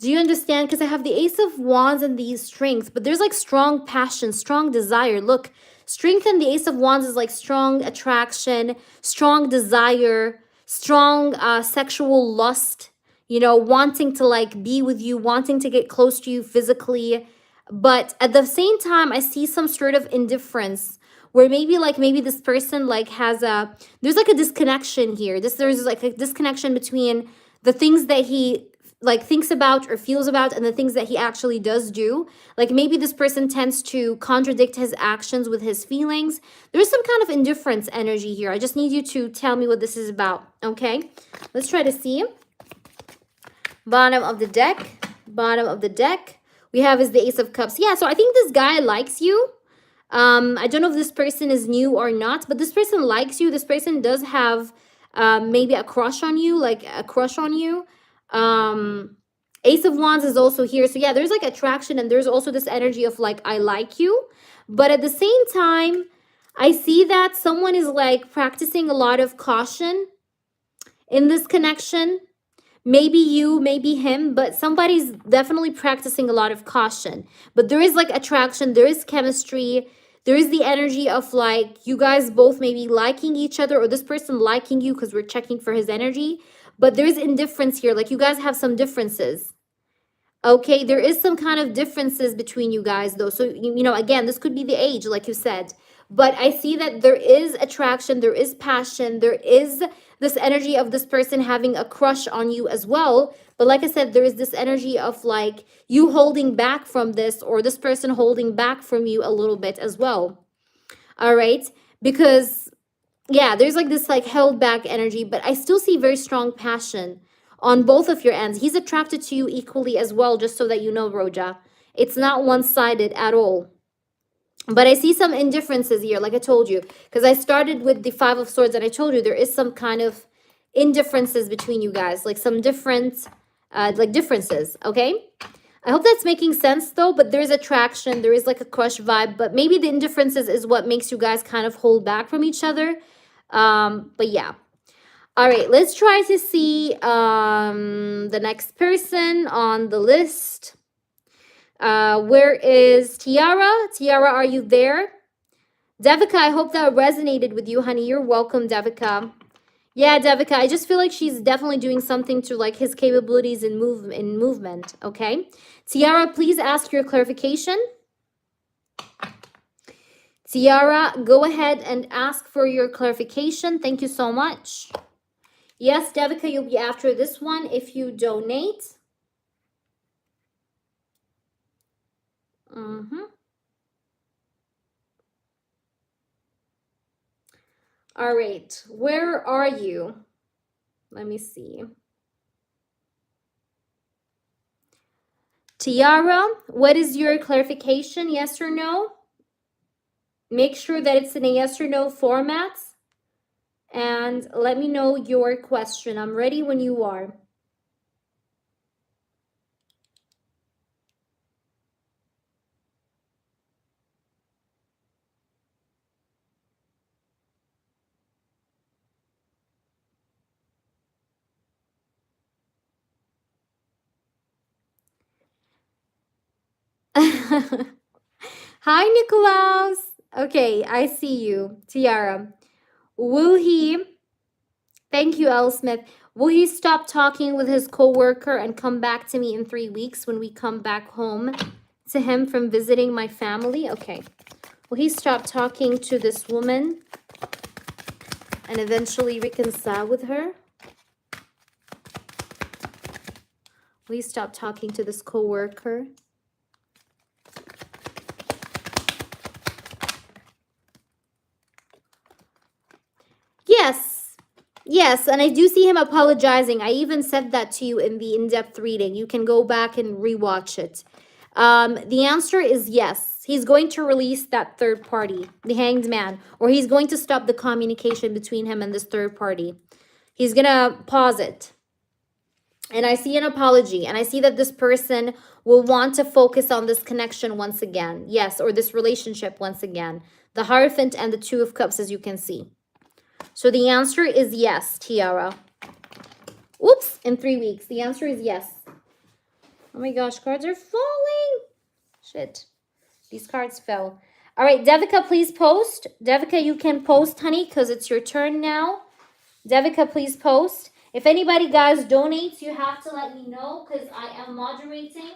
Do you understand? Because I have the Ace of Wands and the Strength, but there's like strong passion, strong desire. Look, Strength in the Ace of Wands is like strong attraction, strong desire, strong sexual lust, you know, wanting to like be with you, wanting to get close to you physically. But at the same time, I see some sort of indifference where maybe this person like has a, there's like a disconnection here. There's like a disconnection between the things that he like thinks about or feels about and the things that he actually does do. Like maybe this person tends to contradict his actions with his feelings. There's some kind of indifference energy here. I just need you to tell me what this is about. Okay, let's try to see. Bottom of the deck. Bottom of the deck. We have is the Ace of Cups. Yeah, so I think this guy likes you. I don't know if this person is new or not, but this person likes you. This person does have maybe a crush on you, like a crush on you. Ace of Wands is also here. So yeah, there's like attraction and there's also this energy of like, I like you. But at the same time, I see that someone is like practicing a lot of caution in this connection. Maybe you, maybe him, but somebody's definitely practicing a lot of caution. But there is like attraction, there is chemistry, there is the energy of like you guys both maybe liking each other or this person liking you because we're checking for his energy. But there's indifference here, like you guys have some differences. Okay, there is some kind of differences between you guys though. So, you know, again, this could be the age, like you said. But I see that there is attraction, there is passion, there is this energy of this person having a crush on you as well. But like I said, there is this energy of like you holding back from this or this person holding back from you a little bit as well. All right, because yeah, there's like this like held back energy, but I still see very strong passion on both of your ends. He's attracted to you equally as well, just so that you know, Roja. It's not one-sided at all. But I see some indifferences here, like I told you, because I started with the Five of Swords and I told you there is some kind of indifferences between you guys, like some different, like differences, okay? I hope that's making sense though, but there's attraction, there is like a crush vibe, but maybe the indifferences is what makes you guys kind of hold back from each other. But yeah. All right, let's try to see the next person on the list. Where is Tiara? Tiara, are you there? Devika, I hope that resonated with you, honey. You're welcome, Devika. Yeah, Devika, I just feel like she's definitely doing something to like his capabilities in movement, okay? Tiara, please ask your clarification. Tiara, go ahead and ask for your clarification. Thank you so much. Yes, Devika, you'll be after this one if you donate. All right, where are you? Let me see. Tiara, what is your clarification? Yes or no? Make sure that it's in a yes or no format. And let me know your question. I'm ready when you are. Hi, Nicolaus. Okay, I see you. Tiara. Will he, thank you, L. Smith. Will he stop talking with his coworker and come back to me in 3 weeks when we come back home to him from visiting my family? Okay. Will he stop talking to this woman and eventually reconcile with her? Will he stop talking to this coworker? Yes. Yes, and I do see him apologizing. I even said that to you in the in-depth reading. You can go back and rewatch it. The answer is yes. He's going to release that third party, the Hanged Man, or he's going to stop the communication between him and this third party. He's going to pause it. And I see an apology, and I see that this person will want to focus on this connection once again. Yes, or this relationship once again. The Hierophant and the Two of Cups, as you can see. So the answer is yes, Tiara. Oops, in 3 weeks. The answer is yes. Oh my gosh, cards are falling. Shit. These cards fell. All right, Devika, please post. Devika, you can post, honey, because it's your turn now. Devika, please post. If anybody, guys, donates, you have to let me know because I am moderating.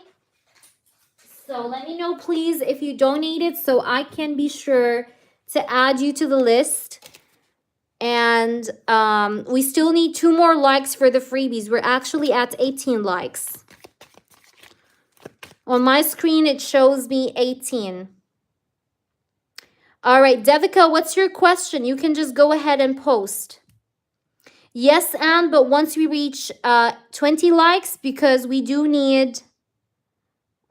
So let me know, please, if you donated so I can be sure to add you to the list. And we still need 2 more likes for the freebies. We're actually at 18 likes. On my screen, it shows me 18. All right, Devika, what's your question? You can just go ahead and post. Yes, Anne, but once we reach 20 likes, because we do need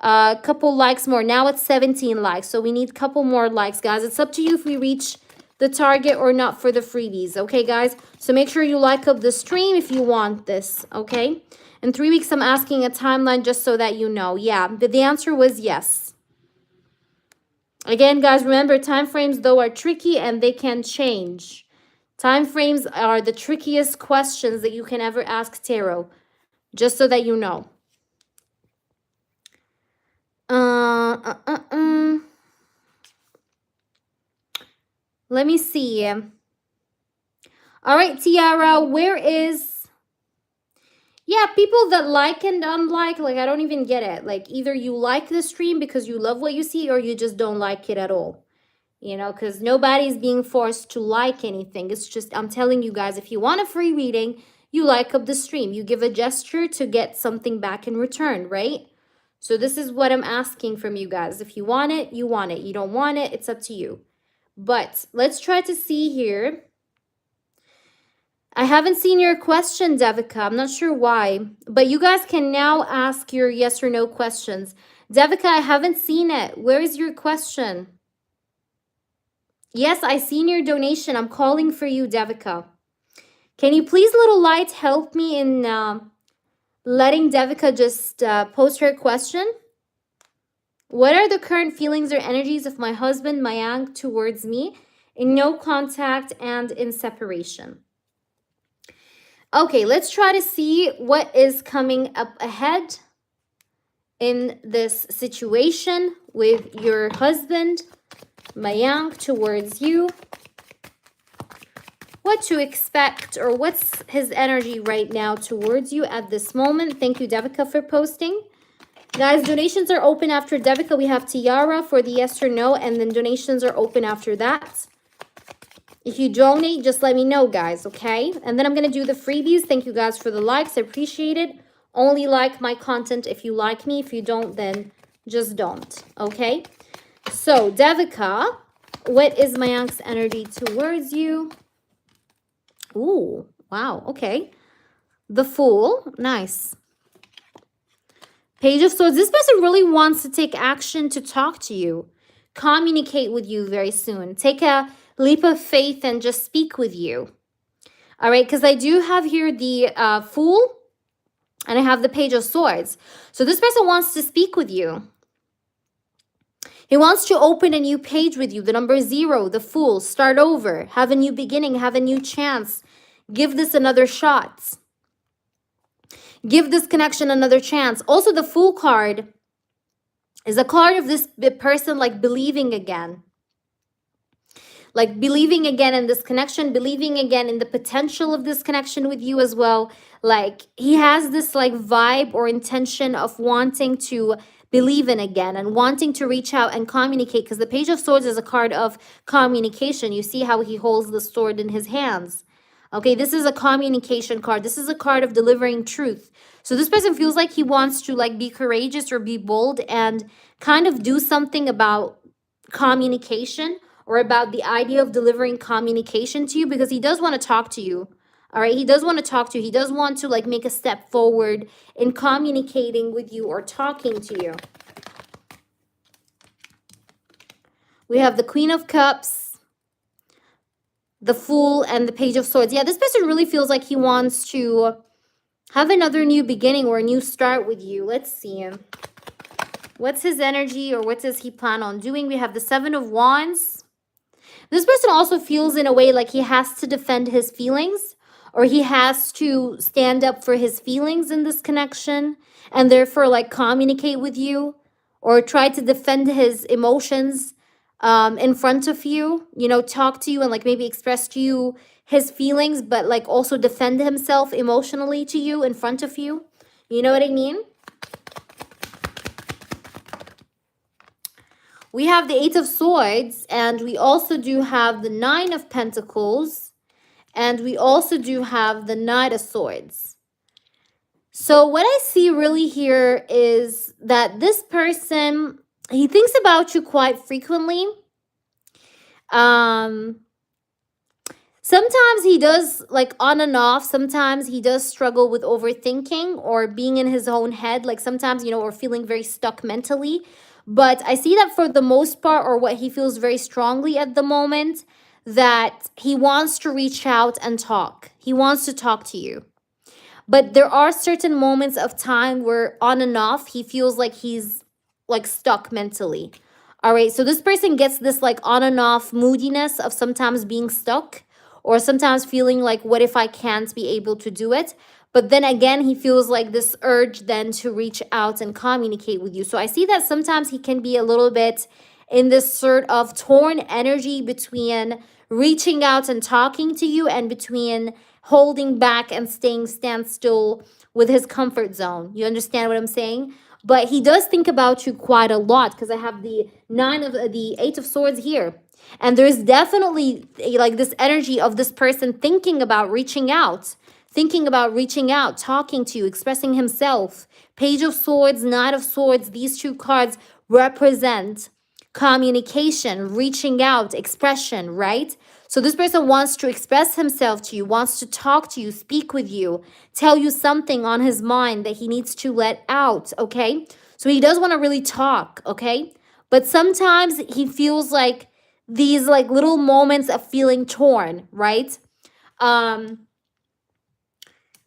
a couple likes more. Now it's 17 likes, so we need a couple more likes, guys. It's up to you if we reach the target or not for the freebies, okay, guys? So make sure you like up the stream if you want this, okay? In 3 weeks, I'm asking a timeline just so that you know. Yeah, but the answer was yes. Again, guys, remember, time frames, though, are tricky and they can change. Time frames are the trickiest questions that you can ever ask tarot, just so that you know. Let me see. All right, Tiara, where is... Yeah, people that like and unlike, like, I don't even get it. Like, either you like the stream because you love what you see or you just don't like it at all. You know, because nobody's being forced to like anything. It's just, I'm telling you guys, if you want a free reading, you like up the stream. You give a gesture to get something back in return, right? So this is what I'm asking from you guys. If you want it, you want it. You don't want it, it's up to you. But let's try to see here. I haven't seen your question, Devika. I'm not sure why. But you guys can now ask your yes or no questions. Devika, I haven't seen it. Where is your question? Yes, I seen your donation. I'm calling for you, Devika. Can you please, little light, help me in letting Devika just post her question? What are the current feelings or energies of my husband, Mayank, towards me in no contact and in separation? Okay, let's try to see what is coming up ahead in this situation with your husband, Mayank, towards you. What to expect, or what's his energy right now towards you at this moment. Thank you, Devika, for posting. Guys, donations are open after Devika. We have Tiara for the yes or no, and then donations are open after that. If you donate, just let me know, guys, okay? And then I'm going to do the freebies. Thank you, guys, for the likes. I appreciate it. Only like my content if you like me. If you don't, then just don't, okay? So, Devika, what is Mayank's energy towards you? Ooh, wow, okay. The Fool, nice. Page of Swords. This person really wants to take action to talk to you, communicate with you very soon. Take a leap of faith and just speak with you. All right, because I do have here the Fool and I have the Page of Swords. So this person wants to speak with you. He wants to open a new page with you. The number 0, the Fool, start over, have a new beginning, have a new chance. Give this another shot. Give this connection another chance. Also, the Fool card is a card of this person like believing again. Like believing again in this connection, believing again in the potential of this connection with you as well. Like he has this like vibe or intention of wanting to believe in again and wanting to reach out and communicate, because the Page of Swords is a card of communication. You see how he holds the sword in his hands. Okay, this is a communication card. This is a card of delivering truth. So this person feels like he wants to like be courageous or be bold and kind of do something about communication or about the idea of delivering communication to you, because he does want to talk to you. All right, he does want to talk to you. He does want to like make a step forward in communicating with you or talking to you. We have the Queen of Cups, the Fool, and the Page of Swords. Yeah, this person really feels like he wants to have another new beginning or a new start with you. Let's see. What's his energy, or what does he plan on doing? We have the 7 of Wands. This person also feels in a way like he has to defend his feelings, or he has to stand up for his feelings in this connection and therefore like communicate with you or try to defend his emotions in front of you, you know, talk to you and like maybe express to you his feelings, but like also defend himself emotionally to you in front of you. You know what I mean? We have the Eight of Swords, and we also do have the Nine of Pentacles, and we also do have the Knight of Swords. So what I see really here is that this person, he thinks about you quite frequently. Sometimes he does, like, on and off. Sometimes he does struggle with overthinking or being in his own head. Like sometimes, you know, or feeling very stuck mentally. But I see that for the most part, or what he feels very strongly at the moment, that he wants to reach out and talk. He wants to talk to you. But there are certain moments of time where on and off, he feels like he's like stuck mentally. All right. So this person gets this like on and off moodiness of sometimes being stuck or sometimes feeling like, what if I can't be able to do it? But then again, he feels like this urge then to reach out and communicate with you. So I see that sometimes he can be a little bit in this sort of torn energy between reaching out and talking to you and between holding back and stand still with his comfort zone. You understand what I'm saying? But he does think about you quite a lot because I have the Eight of Swords here. And there's definitely like this energy of this person thinking about reaching out, talking to you, expressing himself. Page of Swords, Knight of Swords, these two cards represent communication, reaching out, expression, right? So this person wants to express himself to you, wants to talk to you, speak with you, tell you something on his mind that he needs to let out, okay? So he does want to really talk, okay? But sometimes he feels like these like little moments of feeling torn, right?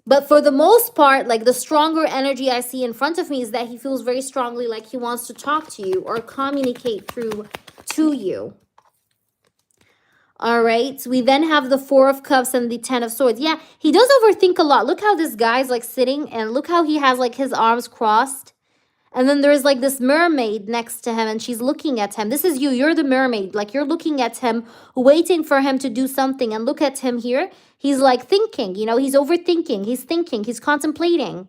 But for the most part, like the stronger energy I see in front of me is that he feels very strongly like he wants to talk to you or communicate through to you. All right, so we then have the Four of Cups and the Ten of Swords. Yeah, he does overthink a lot. Look how this guy's like sitting and look how he has like his arms crossed. And then there's like this mermaid next to him and she's looking at him. This is you. You're the mermaid. Like you're looking at him, waiting for him to do something. And look at him here. He's like thinking, you know, he's overthinking. He's thinking. He's contemplating.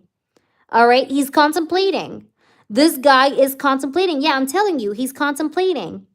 All right. He's contemplating. This guy is contemplating. Yeah, I'm telling you, he's contemplating.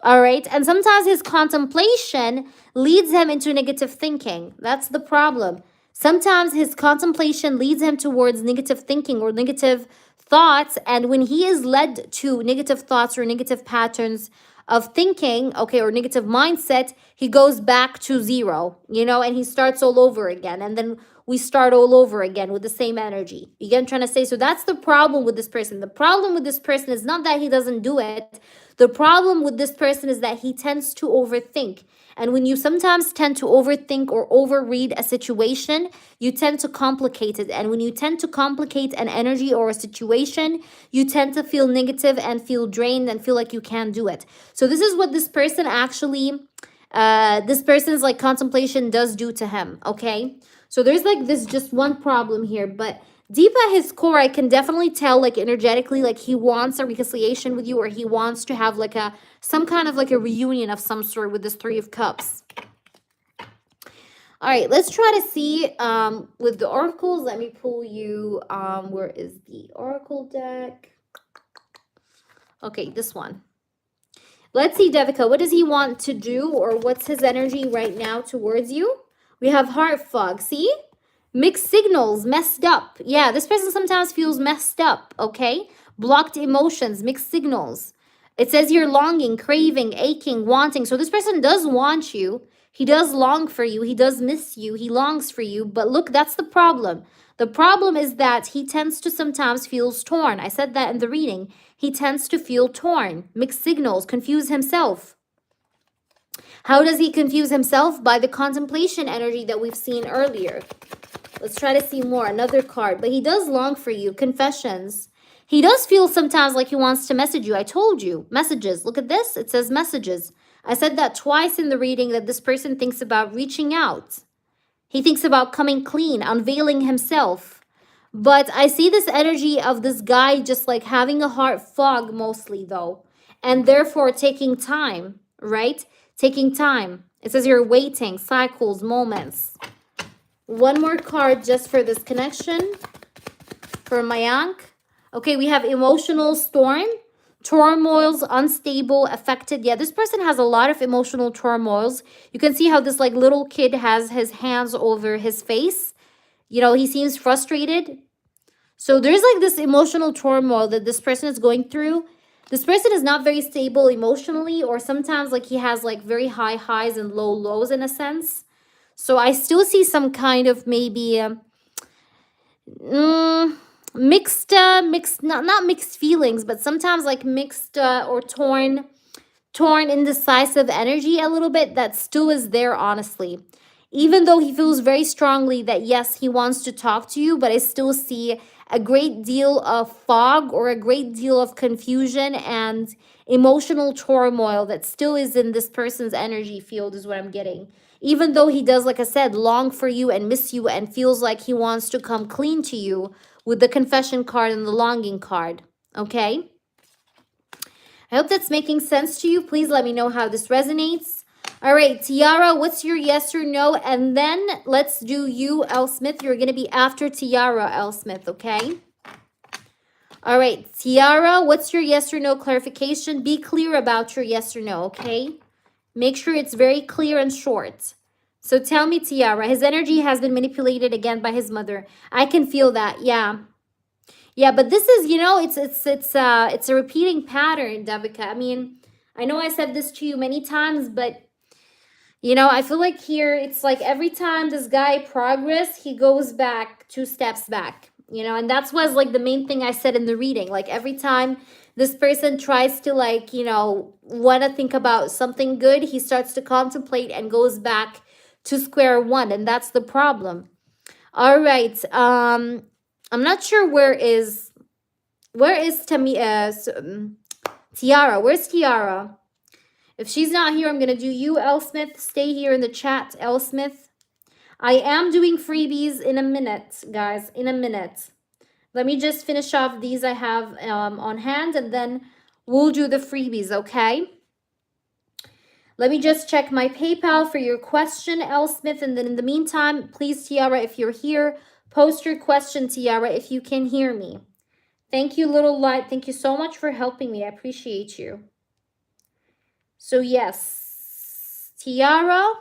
All right. And sometimes his contemplation leads him into negative thinking. That's the problem. Sometimes his contemplation leads him towards negative thinking or negative thoughts. And when he is led to negative thoughts or negative patterns of thinking, okay, or negative mindset, he goes back to zero, you know, and he starts all over again. And then we start all over again with the same energy. You get what I'm trying to say? So that's the problem with this person. The problem with this person is not that he doesn't do it. The problem with this person is that he tends to overthink. And when you sometimes tend to overthink or overread a situation, you tend to complicate it. And when you tend to complicate an energy or a situation, you tend to feel negative and feel drained and feel like you can't do it. So this is what this person actually, this person's like contemplation does do to him, okay? So there's like this just one problem here, but deep at his core, I can definitely tell like energetically, like he wants a reconciliation with you or he wants to have like some kind of like a reunion of some sort with this Three of Cups. All right, let's try to see with the oracles. Let me pull you, where is the oracle deck? Okay, this one. Let's see, Devika, what does he want to do or what's his energy right now towards you? We have heart fog, see? Mixed signals, messed up. Yeah, this person sometimes feels messed up, okay? Blocked emotions, mixed signals. It says you're longing, craving, aching, wanting. So this person does want you. He does long for you. He does miss you. He longs for you. But look, that's the problem. The problem is that he tends to sometimes feel torn. I said that in the reading. He tends to feel torn, mixed signals, confuse himself. How does he confuse himself? By the contemplation energy that we've seen earlier. Let's try to see more. Another card. But he does long for you. Confessions. He does feel sometimes like he wants to message you. I told you. Messages. Look at this. It says messages. I said that twice in the reading that this person thinks about reaching out. He thinks about coming clean, unveiling himself. But I see this energy of this guy just like having a heart fog mostly though. and therefore taking time, right? Taking time. It says you're waiting, cycles, moments. One more card just for this connection for Mayank. Okay, we have emotional storm, turmoils, unstable, affected. Yeah, this person has a lot of emotional turmoils. You can see how this like little kid has his hands over his face. You know, he seems frustrated. So there's like this emotional turmoil that this person is going through. This person is not very stable emotionally, or sometimes like he has like very high highs and low lows in a sense. So I still see some kind of maybe mixed, not mixed feelings, but sometimes like mixed or torn, indecisive energy a little bit that still is there, honestly. Even though he feels very strongly that yes, he wants to talk to you, but I still see a great deal of fog or a great deal of confusion and emotional turmoil that still is in this person's energy field is what I'm getting. Even though he does, like I said, long for you and miss you and feels like he wants to come clean to you with the confession card and the longing card, okay? I hope that's making sense to you. Please let me know how this resonates. All right, Tiara, what's your yes or no? And then let's do you, L. Smith. You're going to be after Tiara, L. Smith, okay? All right, Tiara, what's your yes or no clarification? Be clear about your yes or no, okay? Make sure it's very clear and short. So tell me, Tiara, his energy has been manipulated again by his mother. I can feel that, yeah. Yeah, but this is, you know, it's a repeating pattern, Devika. I mean, I know I said this to you many times, but you know, I feel like here it's like every time this guy progress, he goes back 2 steps back, you know, and that's was like the main thing I said in the reading. Like every time this person tries to like, you know, want to think about something good, he starts to contemplate and goes back to square one, and that's the problem. All right. I'm not sure where is Tiara? Where's Tiara? If she's not here, I'm going to do you, L. Smith. Stay here in the chat, L. Smith. I am doing freebies in a minute, guys, in a minute. Let me just finish off these I have on hand, and then we'll do the freebies, okay? Let me just check my PayPal for your question, L. Smith, and then in the meantime, please, Tiara, if you're here, post your question, Tiara, if you can hear me. Thank you, Little Light. Thank you so much for helping me. I appreciate you. So yes, Tiara,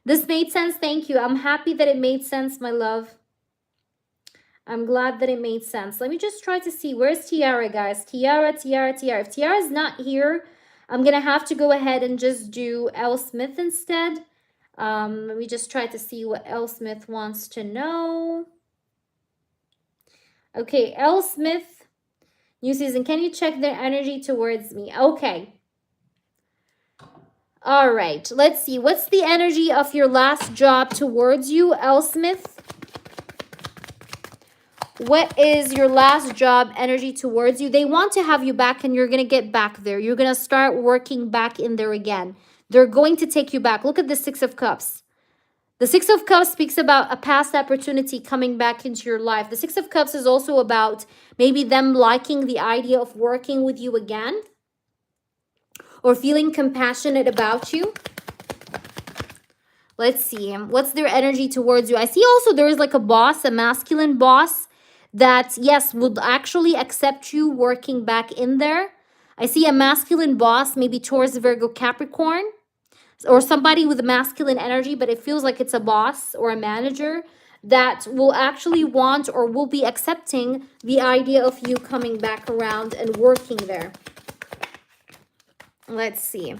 this made sense. Thank you. I'm happy that it made sense, my love. I'm glad that it made sense. Let me just try to see. Where's Tiara, guys? Tiara, Tiara, Tiara. If Tiara is not here, I'm going to have to go ahead and just do L. Smith instead. Let me just try to see what L. Smith wants to know. Okay, L. Smith, new season. Can you check their energy towards me? Okay. All right, let's see. What's the energy of your last job towards you, L. Smith? What is your last job energy towards you? They want to have you back, and you're going to get back there. You're going to start working back in there again. They're going to take you back. Look at the 6 of Cups. The 6 of Cups speaks about a past opportunity coming back into your life. The 6 of Cups is also about maybe them liking the idea of working with you again, or feeling compassionate about you. Let's see. What's their energy towards you? I see also there is like a boss, a masculine boss that, yes, would actually accept you working back in there. I see a masculine boss, maybe Taurus, Virgo, Capricorn, or somebody with a masculine energy, but it feels like it's a boss or a manager that will actually want or will be accepting the idea of you coming back around and working there. Let's see.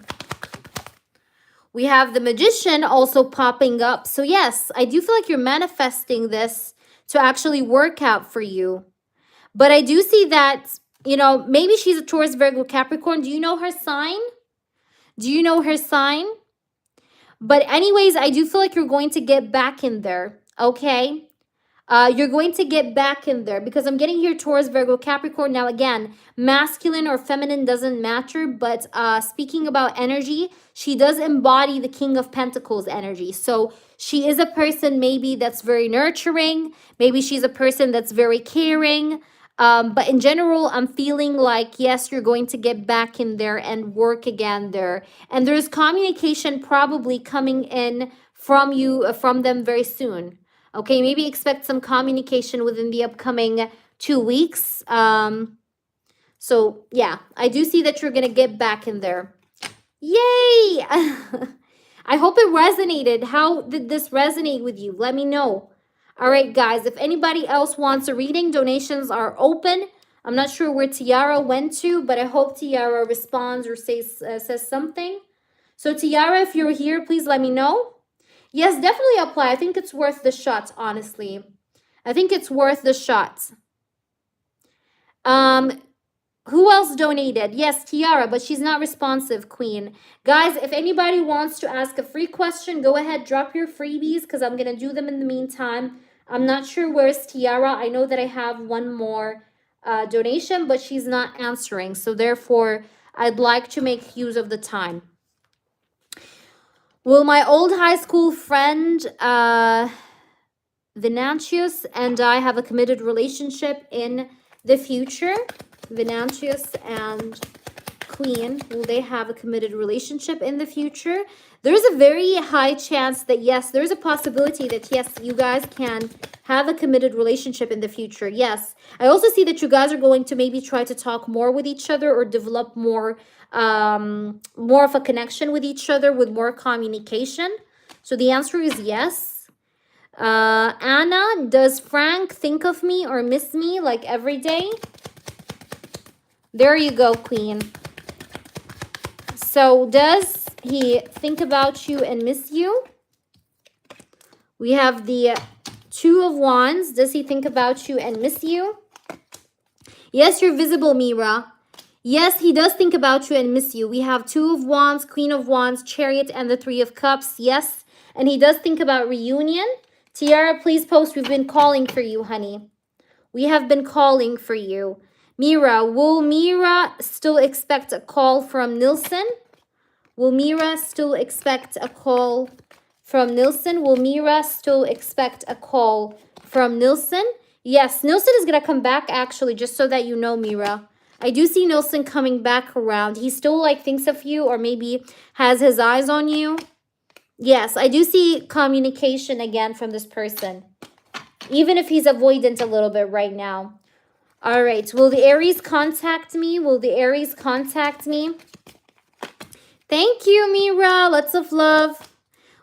We have the Magician also popping up. So yes, I do feel like you're manifesting this to actually work out for you. But I do see that, you know, maybe she's a Taurus, Virgo, Capricorn. Do you know her sign? Do you know her sign? But anyways, I do feel like you're going to get back in there, okay? You're going to get back in there because I'm getting here Taurus, Virgo, Capricorn. Now, again, masculine or feminine doesn't matter, but speaking about energy, she does embody the King of Pentacles energy. So she is a person maybe that's very nurturing. Maybe she's a person that's very caring. But in general, I'm feeling like, yes, you're going to get back in there and work again there. And there's communication probably coming in from you, from them very soon. Okay, maybe expect some communication within the upcoming 2 weeks. So yeah, I do see that you're going to get back in there. Yay! I hope it resonated. How did this resonate with you? Let me know. All right, guys, if anybody else wants a reading, donations are open. I'm not sure where Tiara went to, but I hope Tiara responds or says something. So Tiara, if you're here, please let me know. Yes, definitely apply. I think it's worth the shot, honestly. I think it's worth the shot. Who else donated? Yes, Tiara, but she's not responsive, Queen. Guys, if anybody wants to ask a free question, go ahead, drop your freebies because I'm going to do them in the meantime. I'm not sure where's Tiara. I know that I have one more donation, but she's not answering. So therefore, I'd like to make use of the time. Will my old high school friend, Venantius, and I have a committed relationship in the future? Venantius and Queen, will they have a committed relationship in the future? There's a very high chance that yes, there's a possibility that yes, you guys can have a committed relationship in the future. Yes. I also see that you guys are going to maybe try to talk more with each other or develop more of a connection with each other with more communication. So the answer is yes. Anna, does Frank think of me or miss me like every day? There you go, Queen. So does he think about you and miss you? We have the Two of Wands. Does he think about you and miss you? Yes, you're visible, Mira. Yes, he does think about you and miss you. We have Two of Wands, Queen of Wands, Chariot, and the Three of Cups. Yes, and he does think about reunion. Tiara, please post. We've been calling for you, honey. We have been calling for you. Mira, will Mira still expect a call from Nilsson? Will Mira still expect a call from Nilsson? Will Mira still expect a call from Nilsson? Yes, Nilsson is going to come back, actually, just so that you know, Mira. I do see Nilsson coming back around. He still, like, thinks of you or maybe has his eyes on you. Yes, I do see communication again from this person, even if he's avoidant a little bit right now. All right. Will the Aries contact me? Will the Aries contact me? Thank you, Mira. Lots of love.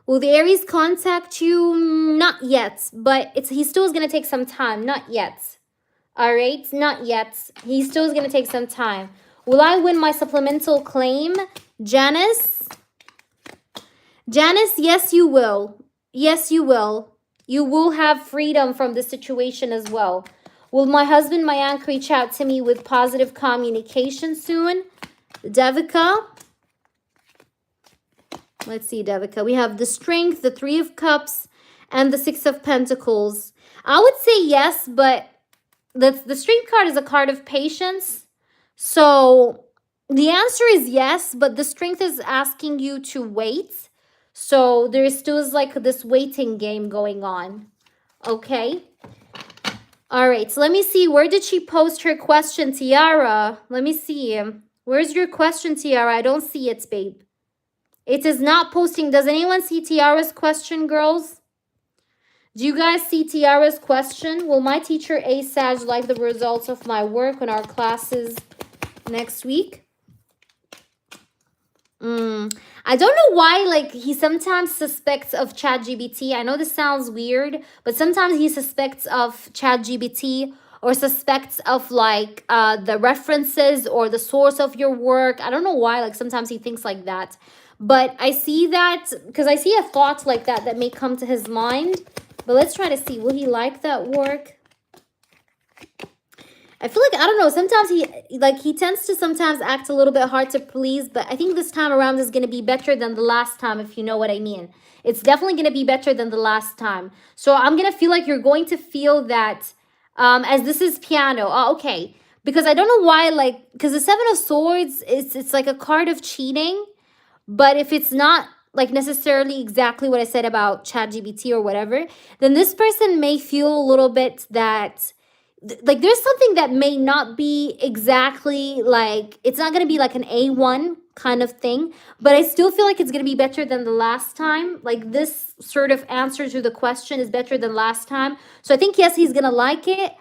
Will the Aries contact you? Not yet, but he still is going to take some time. Not yet. All right. Not yet. He still is going to take some time. Will I win my supplemental claim? Janice? Janice, yes, you will. Yes, you will. You will have freedom from this situation as well. Will my husband, Mayank, reach out to me with positive communication soon? Devika. Let's see, Devika. We have the Strength, the Three of Cups, and the Six of Pentacles. I would say yes, but the Strength card is a card of patience. So the answer is yes, but the Strength is asking you to wait. So there still is like this waiting game going on. Okay. All right, so let me see. Where did she post her question, Tiara? Let me see. Where's your question, Tiara? I don't see it, babe. It is not posting. Does anyone see Tiara's question, girls? Do you guys see Tiara's question? Will my teacher ASAG like the results of my work on our classes next week? I don't know why, like, he sometimes suspects of ChatGPT. I know this sounds weird, but sometimes he suspects of ChatGPT or suspects of, like, the references or the source of your work. I don't know why, like, sometimes he thinks like that. But I see that, because I see a thought like that may come to his mind. But let's try to see, will he like that work? I feel like, I don't know, sometimes he tends to sometimes act a little bit hard to please, but I think this time around is going to be better than the last time, if you know what I mean. It's definitely going to be better than the last time. So I'm going to feel like you're going to feel that, as this is piano. Oh, okay. Because I don't know why, like, because the Seven of Swords, it's like a card of cheating, but if it's not, like, necessarily exactly what I said about ChatGPT or whatever, then this person may feel a little bit that like there's something that may not be exactly like, it's not going to be like an A1 kind of thing, but I still feel like it's going to be better than the last time. Like this sort of answer to the question is better than last time. So I think, yes, he's going to like it,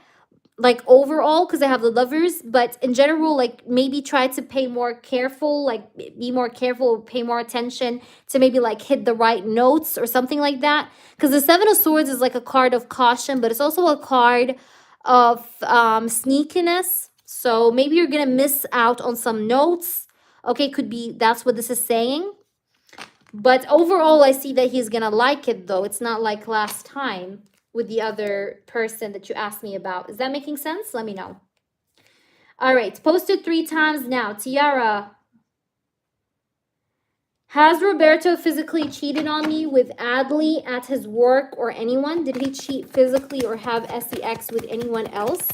like overall, because I have the lovers, but in general, like maybe try to pay more careful, like be more careful, pay more attention to maybe like hit the right notes or something like that. Because the Seven of Swords is like a card of caution, but it's also a card of sneakiness. So maybe you're gonna miss out on some notes. Okay, could be that's what this is saying. But overall, I see that he's gonna like it though. It's not like last time with the other person that you asked me about. Is that making sense? Let me know. All right, posted 3 times now. Tiara. Has Roberto physically cheated on me with Adley at his work or anyone? Did he cheat physically or have sex with anyone else?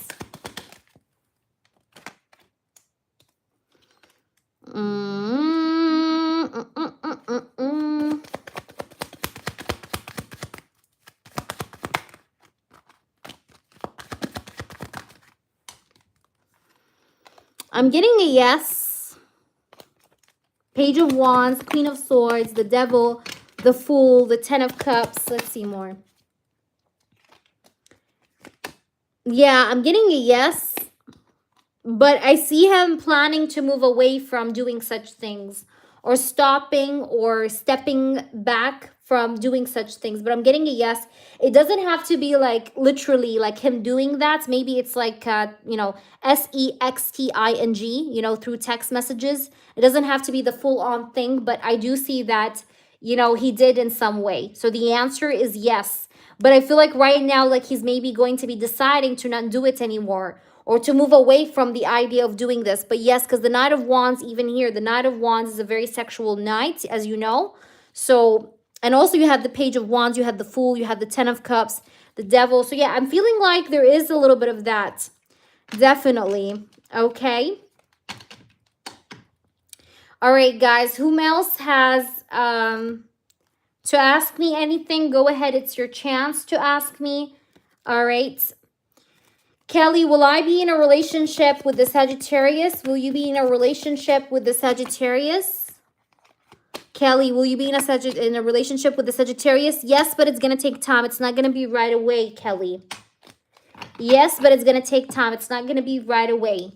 I'm getting a yes. Page of Wands, Queen of Swords, the Devil, the Fool, the Ten of Cups. Let's see more. Yeah, I'm getting a yes. But I see him planning to move away from doing such things, or stopping or stepping back from doing such things. But I'm getting a yes. It doesn't have to be like literally like him doing that. Maybe it's like, you know, sexting, you know, through text messages. It doesn't have to be the full on thing, but I do see that, you know, he did in some way. So the answer is yes. But I feel like right now, like he's maybe going to be deciding to not do it anymore, or to move away from the idea of doing this. But yes, because the Knight of Wands, even here, the Knight of Wands is a very sexual knight, as you know. So, and also you have the Page of Wands, you have the Fool, you have the Ten of Cups, the Devil. So yeah, I'm feeling like there is a little bit of that. Definitely. Okay. All right, guys. Whom else has to ask me anything? Go ahead. It's your chance to ask me. All right. Kelly, will I be in a relationship with the Sagittarius? Will you be in a relationship with the Sagittarius? Kelly, will you be in a relationship with the Sagittarius? Yes, but it's going to take time. It's not going to be right away, Kelly. Yes, but it's going to take time. It's not going to be right away.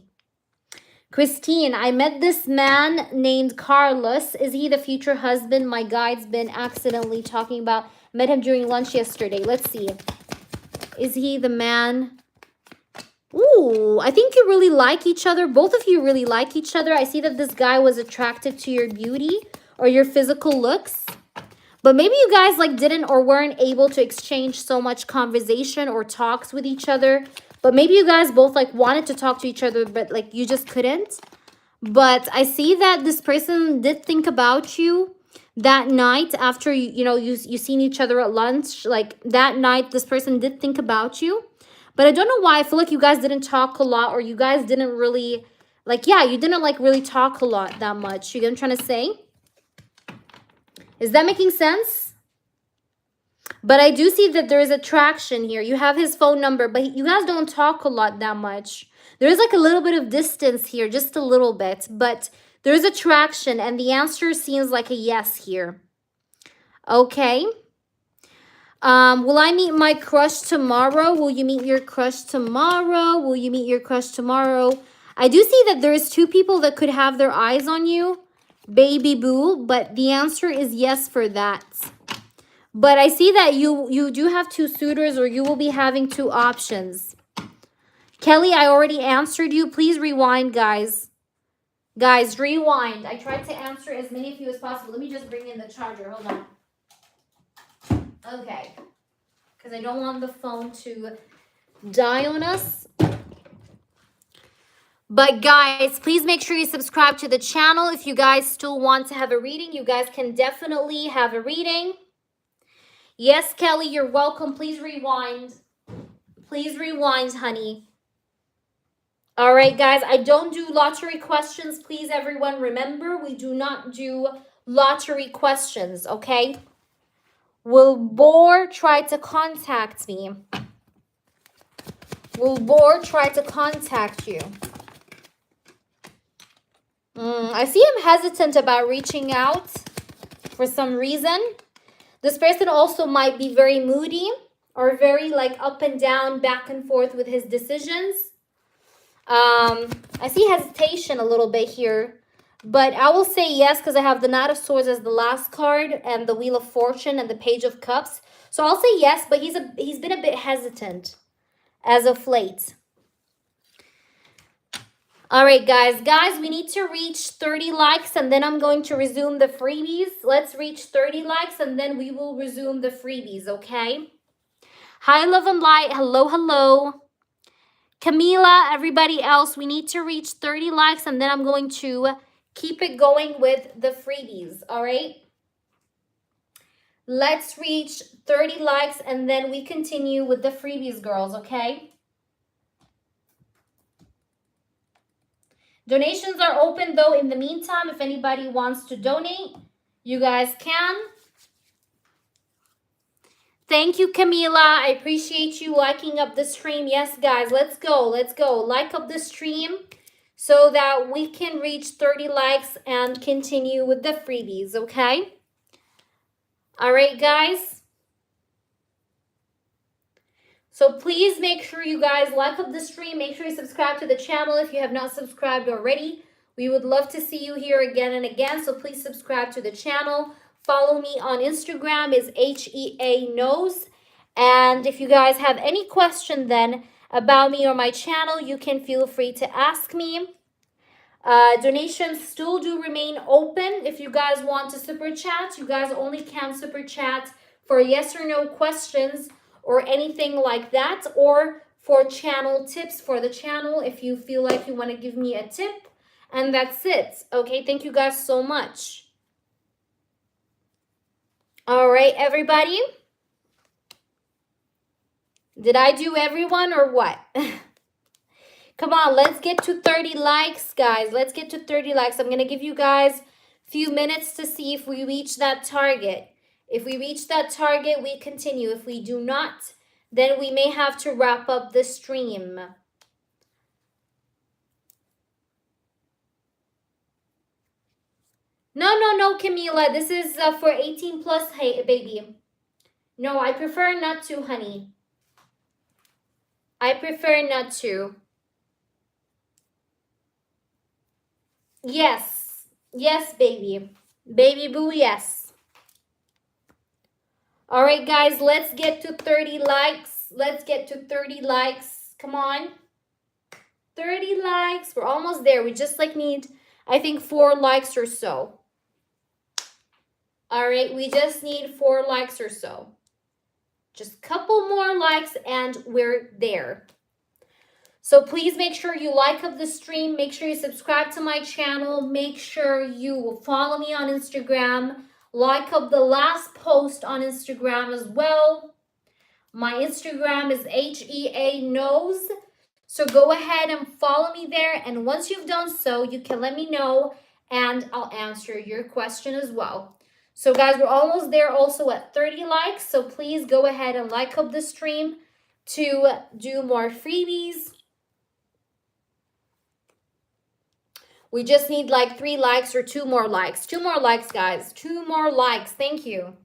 Christine, I met this man named Carlos. Is he the future husband my guide's been accidentally talking about? Met him during lunch yesterday. Let's see. Is he the man? Ooh, I think you really like each other. Both of you really like each other. I see that this guy was attracted to your beauty or your physical looks. But maybe you guys like didn't or weren't able to exchange so much conversation or talks with each other. But maybe you guys both like wanted to talk to each other, but like you just couldn't. But I see that this person did think about you that night after, you seen each other at lunch. Like that night, this person did think about you. But I don't know why. I feel like you guys didn't talk a lot, or you guys didn't really, like, yeah, you didn't, like, really talk a lot that much. You get what I'm trying to say? Is that making sense? But I do see that there is attraction here. You have his phone number, but you guys don't talk a lot that much. There is, like, a little bit of distance here, just a little bit. But there is attraction, and the answer seems like a yes here. Okay. Will I meet my crush tomorrow? Will you meet your crush tomorrow? Will you meet your crush tomorrow? I do see that there's 2 people that could have their eyes on you, baby boo, but the answer is yes for that. But I see that you do have 2 suitors, or you will be having 2 options. Kelly, I already answered you. Please rewind, guys. Guys, rewind. I tried to answer as many of you as possible. Let me just bring in the charger. Hold on. Okay, because I don't want the phone to die on us. But guys, please make sure you subscribe to the channel. If you guys still want to have a reading, you guys can definitely have a reading. Yes, Kelly, you're welcome. Please rewind. Please rewind, honey. All right, guys, I don't do lottery questions. Please, everyone, remember, we do not do lottery questions, okay? Will Boar try to contact me? Will Boar try to contact you? I see him hesitant about reaching out for some reason. This person also might be very moody or very like up and down, back and forth with his decisions. I see hesitation a little bit here, but I will say yes because I have the Knight of Swords as the last card and the Wheel of Fortune and the Page of Cups. So I'll say yes, but he's been a bit hesitant as of late. All right, guys. Guys, we need to reach 30 likes and then I'm going to resume the freebies. Let's reach 30 likes and then we will resume the freebies, okay? Hi, Love and Light. Hello, hello. Camila, everybody else, we need to reach 30 likes and then I'm going to keep it going with the freebies, all right? Let's reach 30 likes and then we continue with the freebies, girls, okay? Donations are open, though, in the meantime. If anybody wants to donate, you guys can. Thank you, Camila. I appreciate you liking up the stream. Yes, guys, let's go. Let's go. Like up the stream so that we can reach 30 likes and continue with the freebies, okay? All right, guys. So please make sure you guys like up the stream. Make sure you subscribe to the channel if you have not subscribed already. We would love to see you here again and again. So please subscribe to the channel. Follow me on Instagram is HEA Knows. And if you guys have any question then about me or my channel, you can feel free to ask me. Donations still do remain open. If you guys want to super chat, you guys only can super chat for yes or no questions or anything like that, or for channel tips for the channel if you feel like you want to give me a tip. And that's it. Okay, thank you guys so much. All right, everybody. Did I do everyone or what? Come on, let's get to 30 likes, guys. Let's get to 30 likes. I'm going to give you guys a few minutes to see if we reach that target. If we reach that target, we continue. If we do not, then we may have to wrap up the stream. No, Camila. This is for 18 plus, hey, baby. No, I prefer not to, honey. I prefer not to. Yes. Yes, baby. Baby boo, yes. All right, guys, let's get to 30 likes. Let's get to 30 likes. Come on. 30 likes. We're almost there. We just like need, I think, 4 likes or so. All right, we just need 4 likes or so. Just a couple more likes and we're there. So please make sure you like up the stream. Make sure you subscribe to my channel. Make sure you follow me on Instagram. Like up the last post on Instagram as well. My Instagram is HEA Knows. So go ahead and follow me there. And once you've done so, you can let me know and I'll answer your question as well. So guys, we're almost there also at 30 likes. So please go ahead and like up the stream to do more freebies. We just need like 3 likes or 2 more likes. 2 more likes, guys. 2 more likes. Thank you.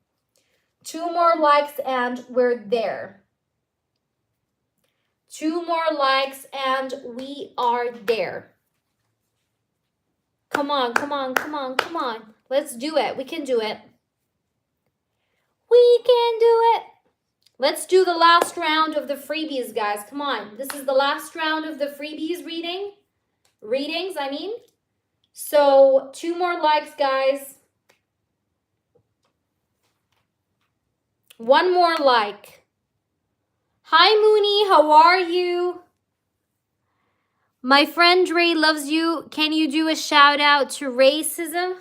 2 more likes and we're there. 2 more likes and we are there. Come on, come on, come on, come on. Let's do it. We can do it. We can do it. Let's do the last round of the freebies, guys. Come on. This is the last round of the freebies readings, I mean. So 2 more likes, guys. 1 more like. Hi, Mooney. How are you? My friend Ray loves you. Can you do a shout out to racism?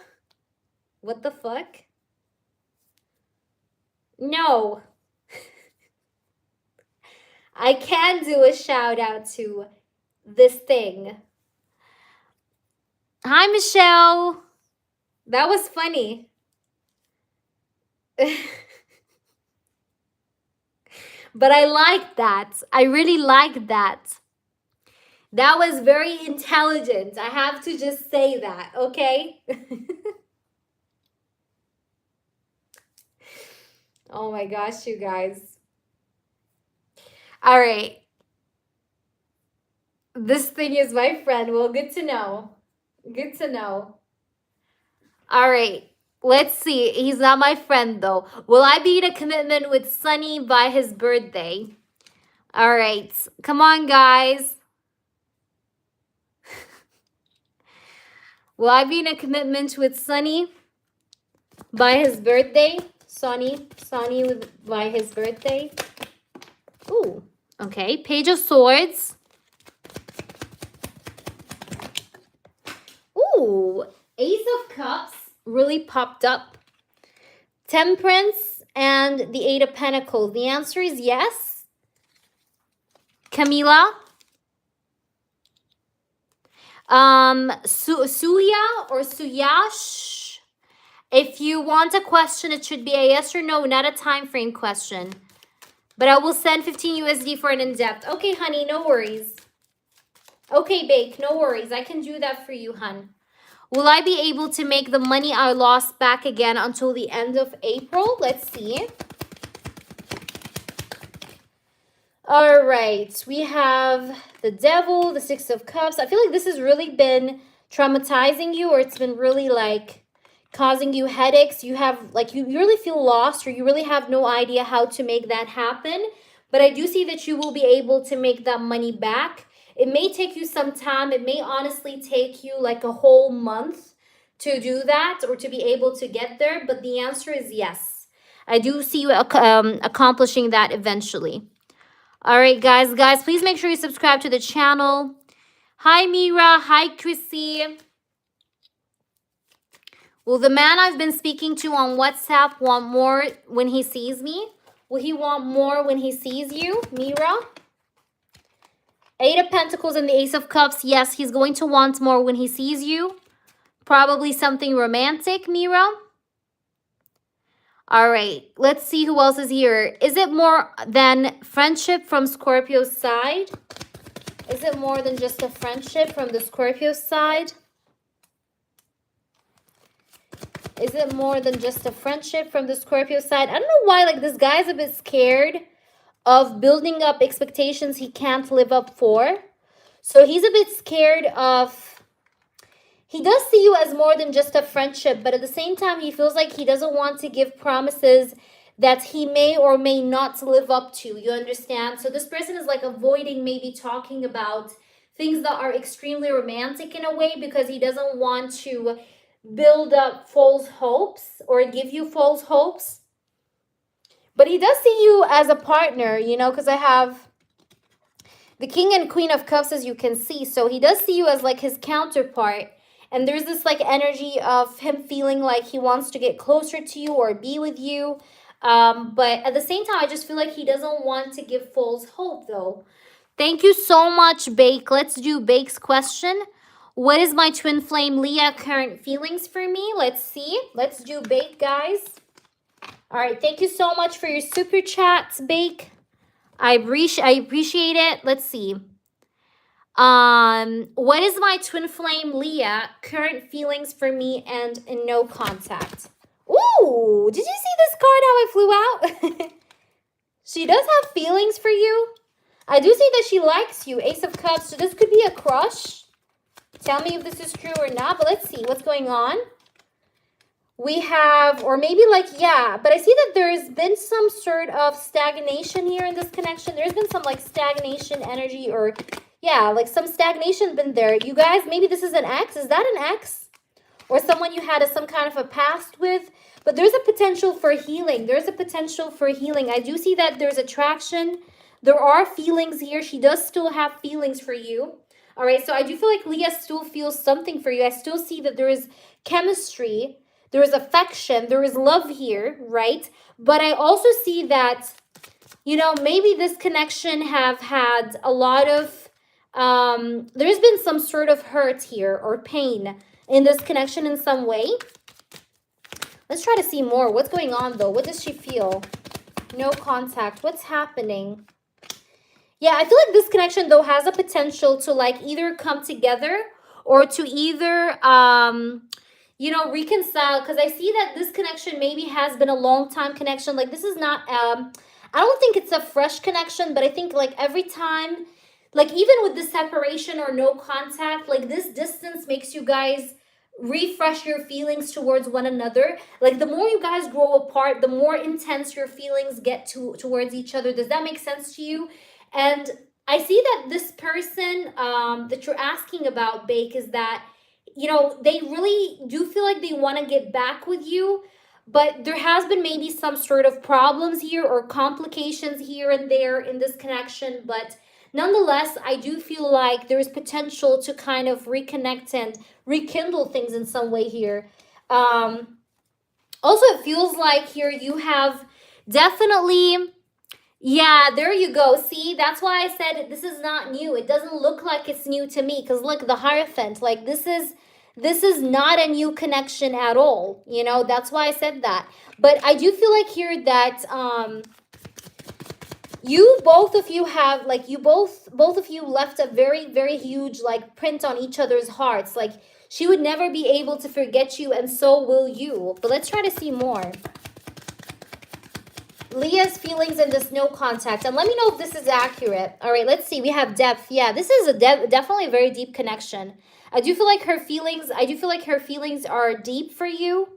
What the fuck? No. I can do a shout out to this thing. Hi, Michelle. That was funny. But I like that. I really like that. That was very intelligent. I have to just say that, okay? Oh my gosh, you guys. All right. This thing is my friend. Well, good to know. Good to know. All right. Let's see. He's not my friend, though. Will I be in a commitment with Sunny by his birthday? All right. Come on, guys. Will I be in a commitment with Sunny by his birthday? Sonny by his birthday. Ooh, okay. Page of Swords. Ooh, Ace of Cups really popped up. Temperance and the Eight of Pentacles. The answer is yes. Camila. Suya or Suyash. If you want a question, it should be a yes or no, not a time frame question. But I will send 15 USD for an in-depth. Okay, honey, no worries. Okay, Bake, no worries. I can do that for you, hun. Will I be able to make the money I lost back again until the end of April? Let's see. All right, we have the Devil, the Six of Cups. I feel like this has really been traumatizing you, or it's been really like causing you headaches. You have like, you really feel lost, or you really have no idea how to make that happen. But I do see that you will be able to make that money back. It may take you some time. It may honestly take you like a whole month to do that, or to be able to get there. But the answer is yes. I do see you accomplishing that eventually. All right, guys, please make sure you subscribe to the channel. Hi, Mira. Hi, Chrissy. Will the man I've been speaking to on WhatsApp want more when he sees me? Will he want more when he sees you, Mira? Eight of Pentacles and the Ace of Cups. Yes, he's going to want more when he sees you. Probably something romantic, Mira. All right, let's see who else is here. Is it more than friendship from Scorpio's side? Is it more than just a friendship from the Scorpio side? Is it more than just a friendship from the Scorpio side? I don't know why, like, this guy's a bit scared of building up expectations he can't live up for. So he's a bit scared of... He does see you as more than just a friendship, but at the same time, he feels like he doesn't want to give promises that he may or may not live up to. You understand? So this person is like avoiding maybe talking about things that are extremely romantic in a way, because he doesn't want to build up false hopes or give you false hopes. But he does see you as a partner, you know, because I have the King and Queen of Cups, as you can see. So he does see you as like his counterpart. And there's this like energy of him feeling like he wants to get closer to you or be with you. But at the same time, I just feel like he doesn't want to give false hope though. Thank you so much, Bake. Let's do Bake's question. What is my twin flame Leah current feelings for me? Let's see. Let's do Bake, guys. All right. Thank you so much for your super chats, Bake. I appreciate it. Let's see. What is my twin flame Leah current feelings for me and in no contact? Ooh, did you see this card how it flew out? She does have feelings for you. I do see that she likes you. Ace of Cups. So this could be a crush. Tell me if this is true or not, but let's see what's going on. We have, or maybe like, yeah, but I see that there's been some sort of stagnation here in this connection. There's been some like stagnation energy, or yeah, like some stagnation been there. You guys, maybe this is an ex. Is that an ex? Or someone you had some kind of a past with? But there's a potential for healing. There's a potential for healing. I do see that there's attraction. There are feelings here. She does still have feelings for you. All right, so I do feel like Leah still feels something for you. I still see that there is chemistry. There is affection. There is love here, right? But I also see that, you know, maybe this connection have had a lot of... there's been some sort of hurt here or pain in this connection in some way. Let's try to see more. What's going on though? What does she feel? No contact. What's happening? Yeah, I feel like this connection, though, has a potential to, like, either come together or to either, you know, reconcile. Because I see that this connection maybe has been a long time connection. Like, this is not, I don't think it's a fresh connection, but I think, like, every time, like, even with the separation or no contact, like, this distance makes you guys refresh your feelings towards one another. Like, the more you guys grow apart, the more intense your feelings get towards each other. Does that make sense to you? And I see that this person that you're asking about, Bake, is that, you know, they really do feel like they want to get back with you, but there has been maybe some sort of problems here or complications here and there in this connection. But nonetheless, I do feel like there is potential to kind of reconnect and rekindle things in some way here. Also, it feels like here you have definitely, yeah, there you go. See, that's why I said this is not new. It doesn't look like it's new to me because look, the Hierophant, like this is not a new connection at all. You know, that's why I said that. But I do feel like here that you both of you have, like, you both of you left a very, very huge, like, print on each other's hearts. Like, she would never be able to forget you, and so will you. But let's try to see more. Leah's feelings in this no contact. And let me know if this is accurate. All right, let's see. We have depth. Yeah, this is a definitely a very deep connection. I do feel like her feelings are deep for you.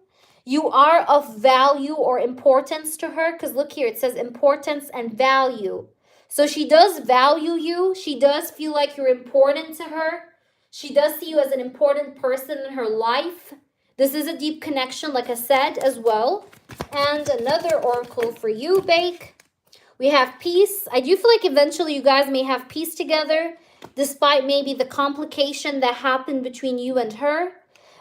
You are of value or importance to her. Because look here, it says importance and value. So she does value you. She does feel like you're important to her. She does see you as an important person in her life. This is a deep connection, like I said, as well. And another oracle for you, Bake. We have peace. I do feel like eventually you guys may have peace together, despite maybe the complication that happened between you and her.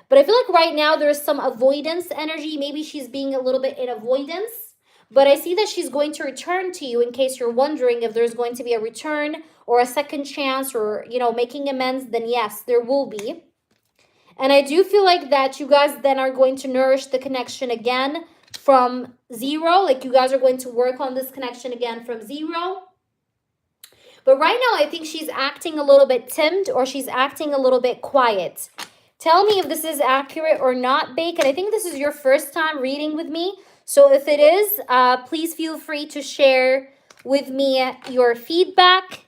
But I feel like right now there's some avoidance energy. Maybe she's being a little bit in avoidance. But I see that she's going to return to you, in case you're wondering if there's going to be a return or a second chance or, you know, making amends. Then yes, there will be. And I do feel like that you guys then are going to nourish the connection again from zero. Like, you guys are going to work on this connection again from zero. But right now, I think she's acting a little bit timid, or she's acting a little bit quiet. Tell me if this is accurate or not, Bake. And I think this is your first time reading with me. So if it is, please feel free to share with me your feedback.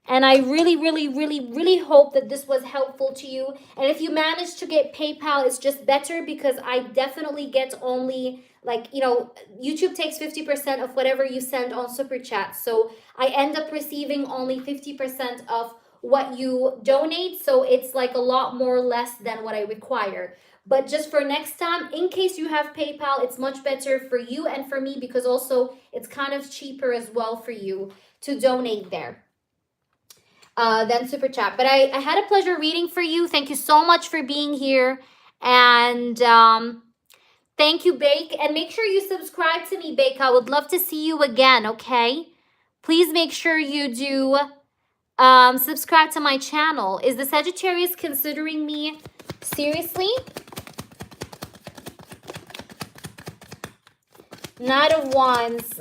And I really, really, really, really hope that this was helpful to you. And if you manage to get PayPal, it's just better, because I definitely get only, like, you know, YouTube takes 50% of whatever you send on Super Chat. So I end up receiving only 50% of what you donate. So it's like a lot more less than what I require. But just for next time, in case you have PayPal, it's much better for you and for me, because also it's kind of cheaper as well for you to donate there than Super Chat. But I had a pleasure reading for you. Thank you so much for being here. And thank you, Bake. And make sure you subscribe to me, Bake. I would love to see you again, okay? Please make sure you do subscribe to my channel. Is the Sagittarius considering me seriously? Knight of Wands.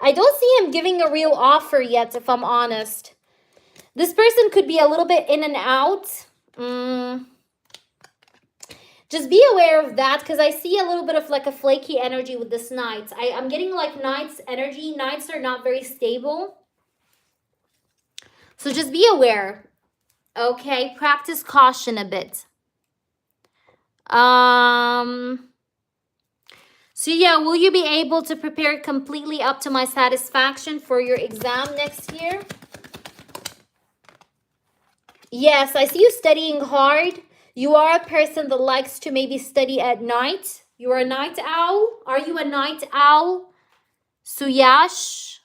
I don't see him giving a real offer yet, if I'm honest. This person could be a little bit in and out. Just be aware of that, because I see a little bit of like a flaky energy with this Knight. I'm getting like Knight's energy. Knights are not very stable. So just be aware. Okay, practice caution a bit. So yeah, will you be able to prepare completely up to my satisfaction for your exam next year? Yes, I see you studying hard. You are a person that likes to maybe study at night. You are a night owl. Are you a night owl? Suyash?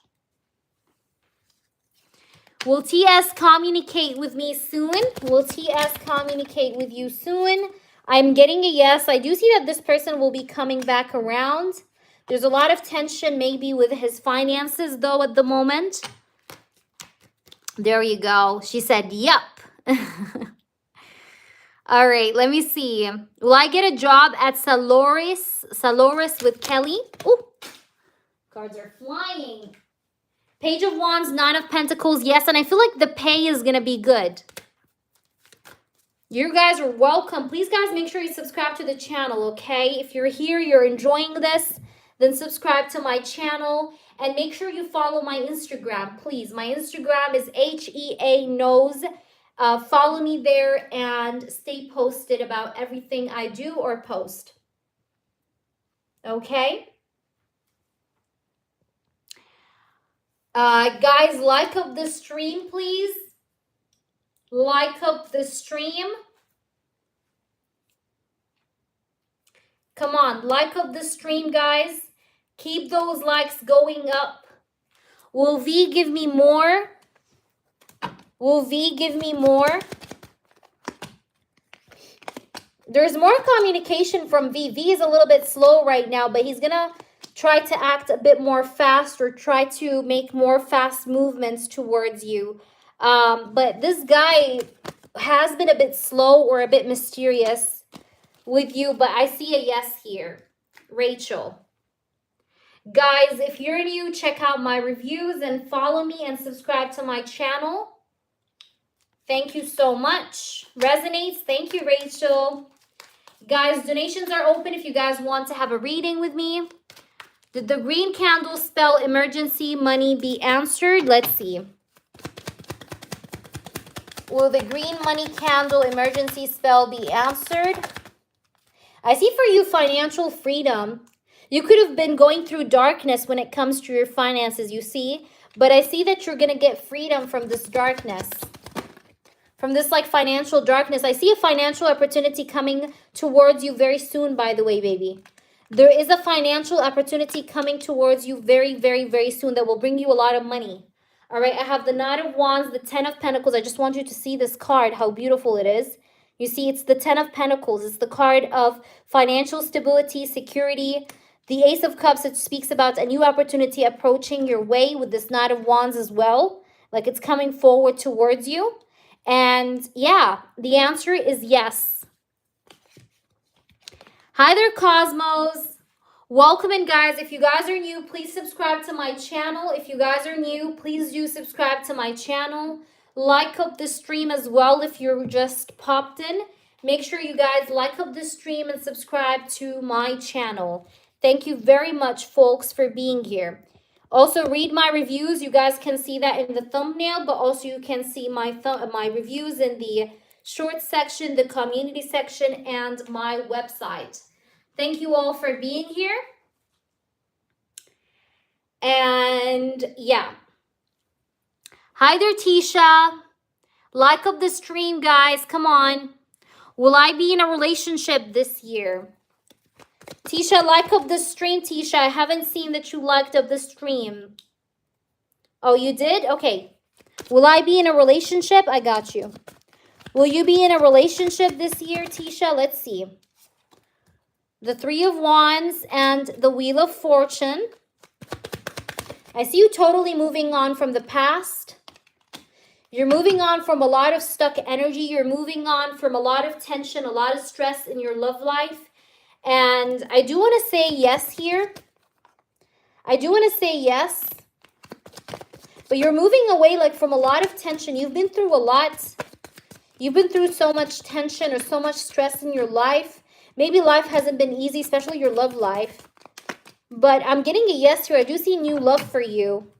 Will TS communicate with me soon? Will TS communicate with you soon? I'm getting a yes. I do see that this person will be coming back around. There's a lot of tension maybe with his finances, though, at the moment. There you go. She said, yup. All right, let me see. Will I get a job at Saloris with Kelly? Oh, Cards are flying. Page of Wands, Nine of Pentacles. Yes, and I feel like the pay is going to be good. You guys are welcome. Please, guys, make sure you subscribe to the channel, okay? If you're here, you're enjoying this, then subscribe to my channel. And make sure you follow my Instagram, please. My Instagram is HEA Knows. Follow me there and stay posted about everything I do or post. Okay? Guys, like up the stream, please. Like up the stream. Come on, like up the stream, guys. Keep those likes going up. Will V give me more? Will V give me more? There's more communication from V. V is a little bit slow right now, but he's going to try to act a bit more fast or try to make more fast movements towards you. But this guy has been a bit slow or a bit mysterious with you, but I see a yes here. Rachel. Guys, if you're new, check out my reviews and follow me and subscribe to my channel. Thank you so much. Resonates. Thank you, Rachel. Guys, donations are open if you guys want to have a reading with me. Did the green candle spell emergency money be answered? Let's see. Will the green money candle emergency spell be answered? I see for you financial freedom. You could have been going through darkness when it comes to your finances, you see. But I see that you're going to get freedom from this darkness. From this like financial darkness. I see a financial opportunity coming towards you very soon, by the way, baby. There is a financial opportunity coming towards you very, very, very soon that will bring you a lot of money. All right, I have the Knight of Wands, the Ten of Pentacles. I just want you to see this card, how beautiful it is. You see, it's the Ten of Pentacles. It's the card of financial stability, security. The Ace of Cups, it speaks about a new opportunity approaching your way with this Knight of Wands as well. Like it's coming forward towards you. And yeah, the answer is yes. Hi there, Cosmos. Welcome in, guys. If you guys are new, please subscribe to my channel. If you guys are new, please do subscribe to my channel. Like up the stream as well if you're just popped in. Make sure you guys like up the stream and subscribe to my channel. Thank you very much, folks, for being here. Also, read my reviews. You guys can see that in the thumbnail, but also you can see my reviews in the short section, the community section, and my website. Thank you all for being here. And yeah. Hi there, Tisha. Like up the stream, guys. Come on. Will I be in a relationship this year? Tisha, like up the stream, Tisha. I haven't seen that you liked up the stream. Oh, you did? Okay. Will I be in a relationship? I got you. Will you be in a relationship this year, Tisha? Let's see. The Three of Wands and the Wheel of Fortune. I see you totally moving on from the past. You're moving on from a lot of stuck energy. You're moving on from a lot of tension, a lot of stress in your love life. And I do want to say yes here. I do want to say yes. But you're moving away like from a lot of tension. You've been through a lot. You've been through so much tension or so much stress in your life. Maybe life hasn't been easy, especially your love life. But I'm getting a yes here. I do see new love for you.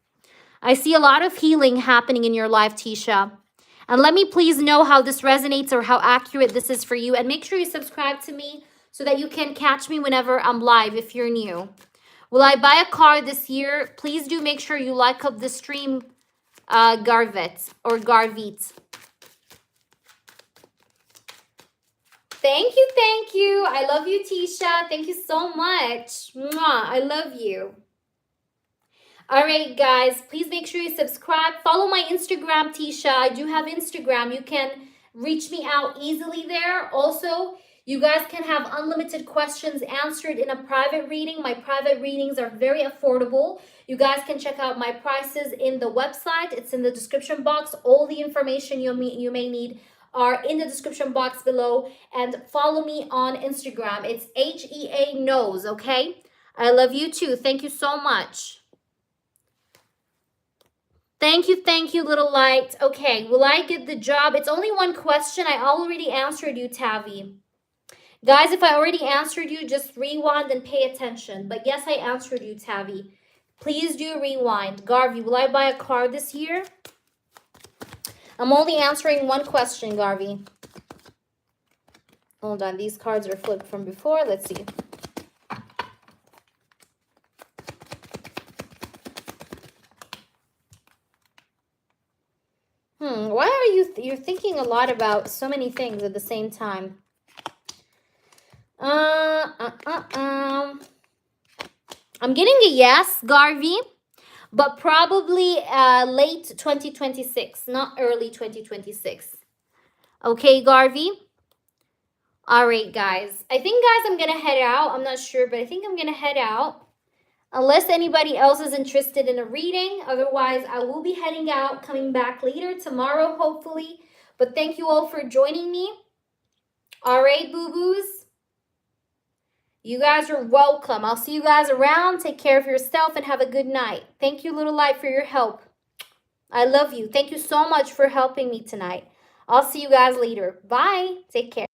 I see a lot of healing happening in your life, Tisha. And let me please know how this resonates or how accurate this is for you. And make sure you subscribe to me so that you can catch me whenever I'm live if you're new. Will I buy a car this year? Please do make sure you like up the stream, Garvit or Garvit. Thank you, thank you. I love you, Tisha. Thank you so much. Mwah, I love you. All right, guys, please make sure you subscribe. Follow my Instagram, Tisha. I do have Instagram. You can reach me out easily there. Also, you guys can have unlimited questions answered in a private reading. My private readings are very affordable. You guys can check out my prices in the website. It's in the description box. All the information you may need are in the description box below. And follow me on Instagram. It's HEA Knows, okay? I love you too. Thank you so much. Thank you, little light. Okay, will I get the job? It's only one question. I already answered you, Tavi. Guys, if I already answered you, just rewind and pay attention. But yes, I answered you, Tavi. Please do rewind. Garvey, will I buy a car this year? I'm only answering one question, Garvey. Hold on, these cards are flipped from before. Let's see. Why are you're thinking a lot about so many things at the same time? I'm getting a yes, Garvey, but probably late 2026, not early 2026. Okay, Garvey? All right, guys. I think, guys, I'm going to head out. I'm not sure, but I think I'm going to head out. Unless anybody else is interested in a reading. Otherwise, I will be heading out, coming back later tomorrow, hopefully. But thank you all for joining me. All right, boo-boos. You guys are welcome. I'll see you guys around. Take care of yourself and have a good night. Thank you, Little Light, for your help. I love you. Thank you so much for helping me tonight. I'll see you guys later. Bye. Take care.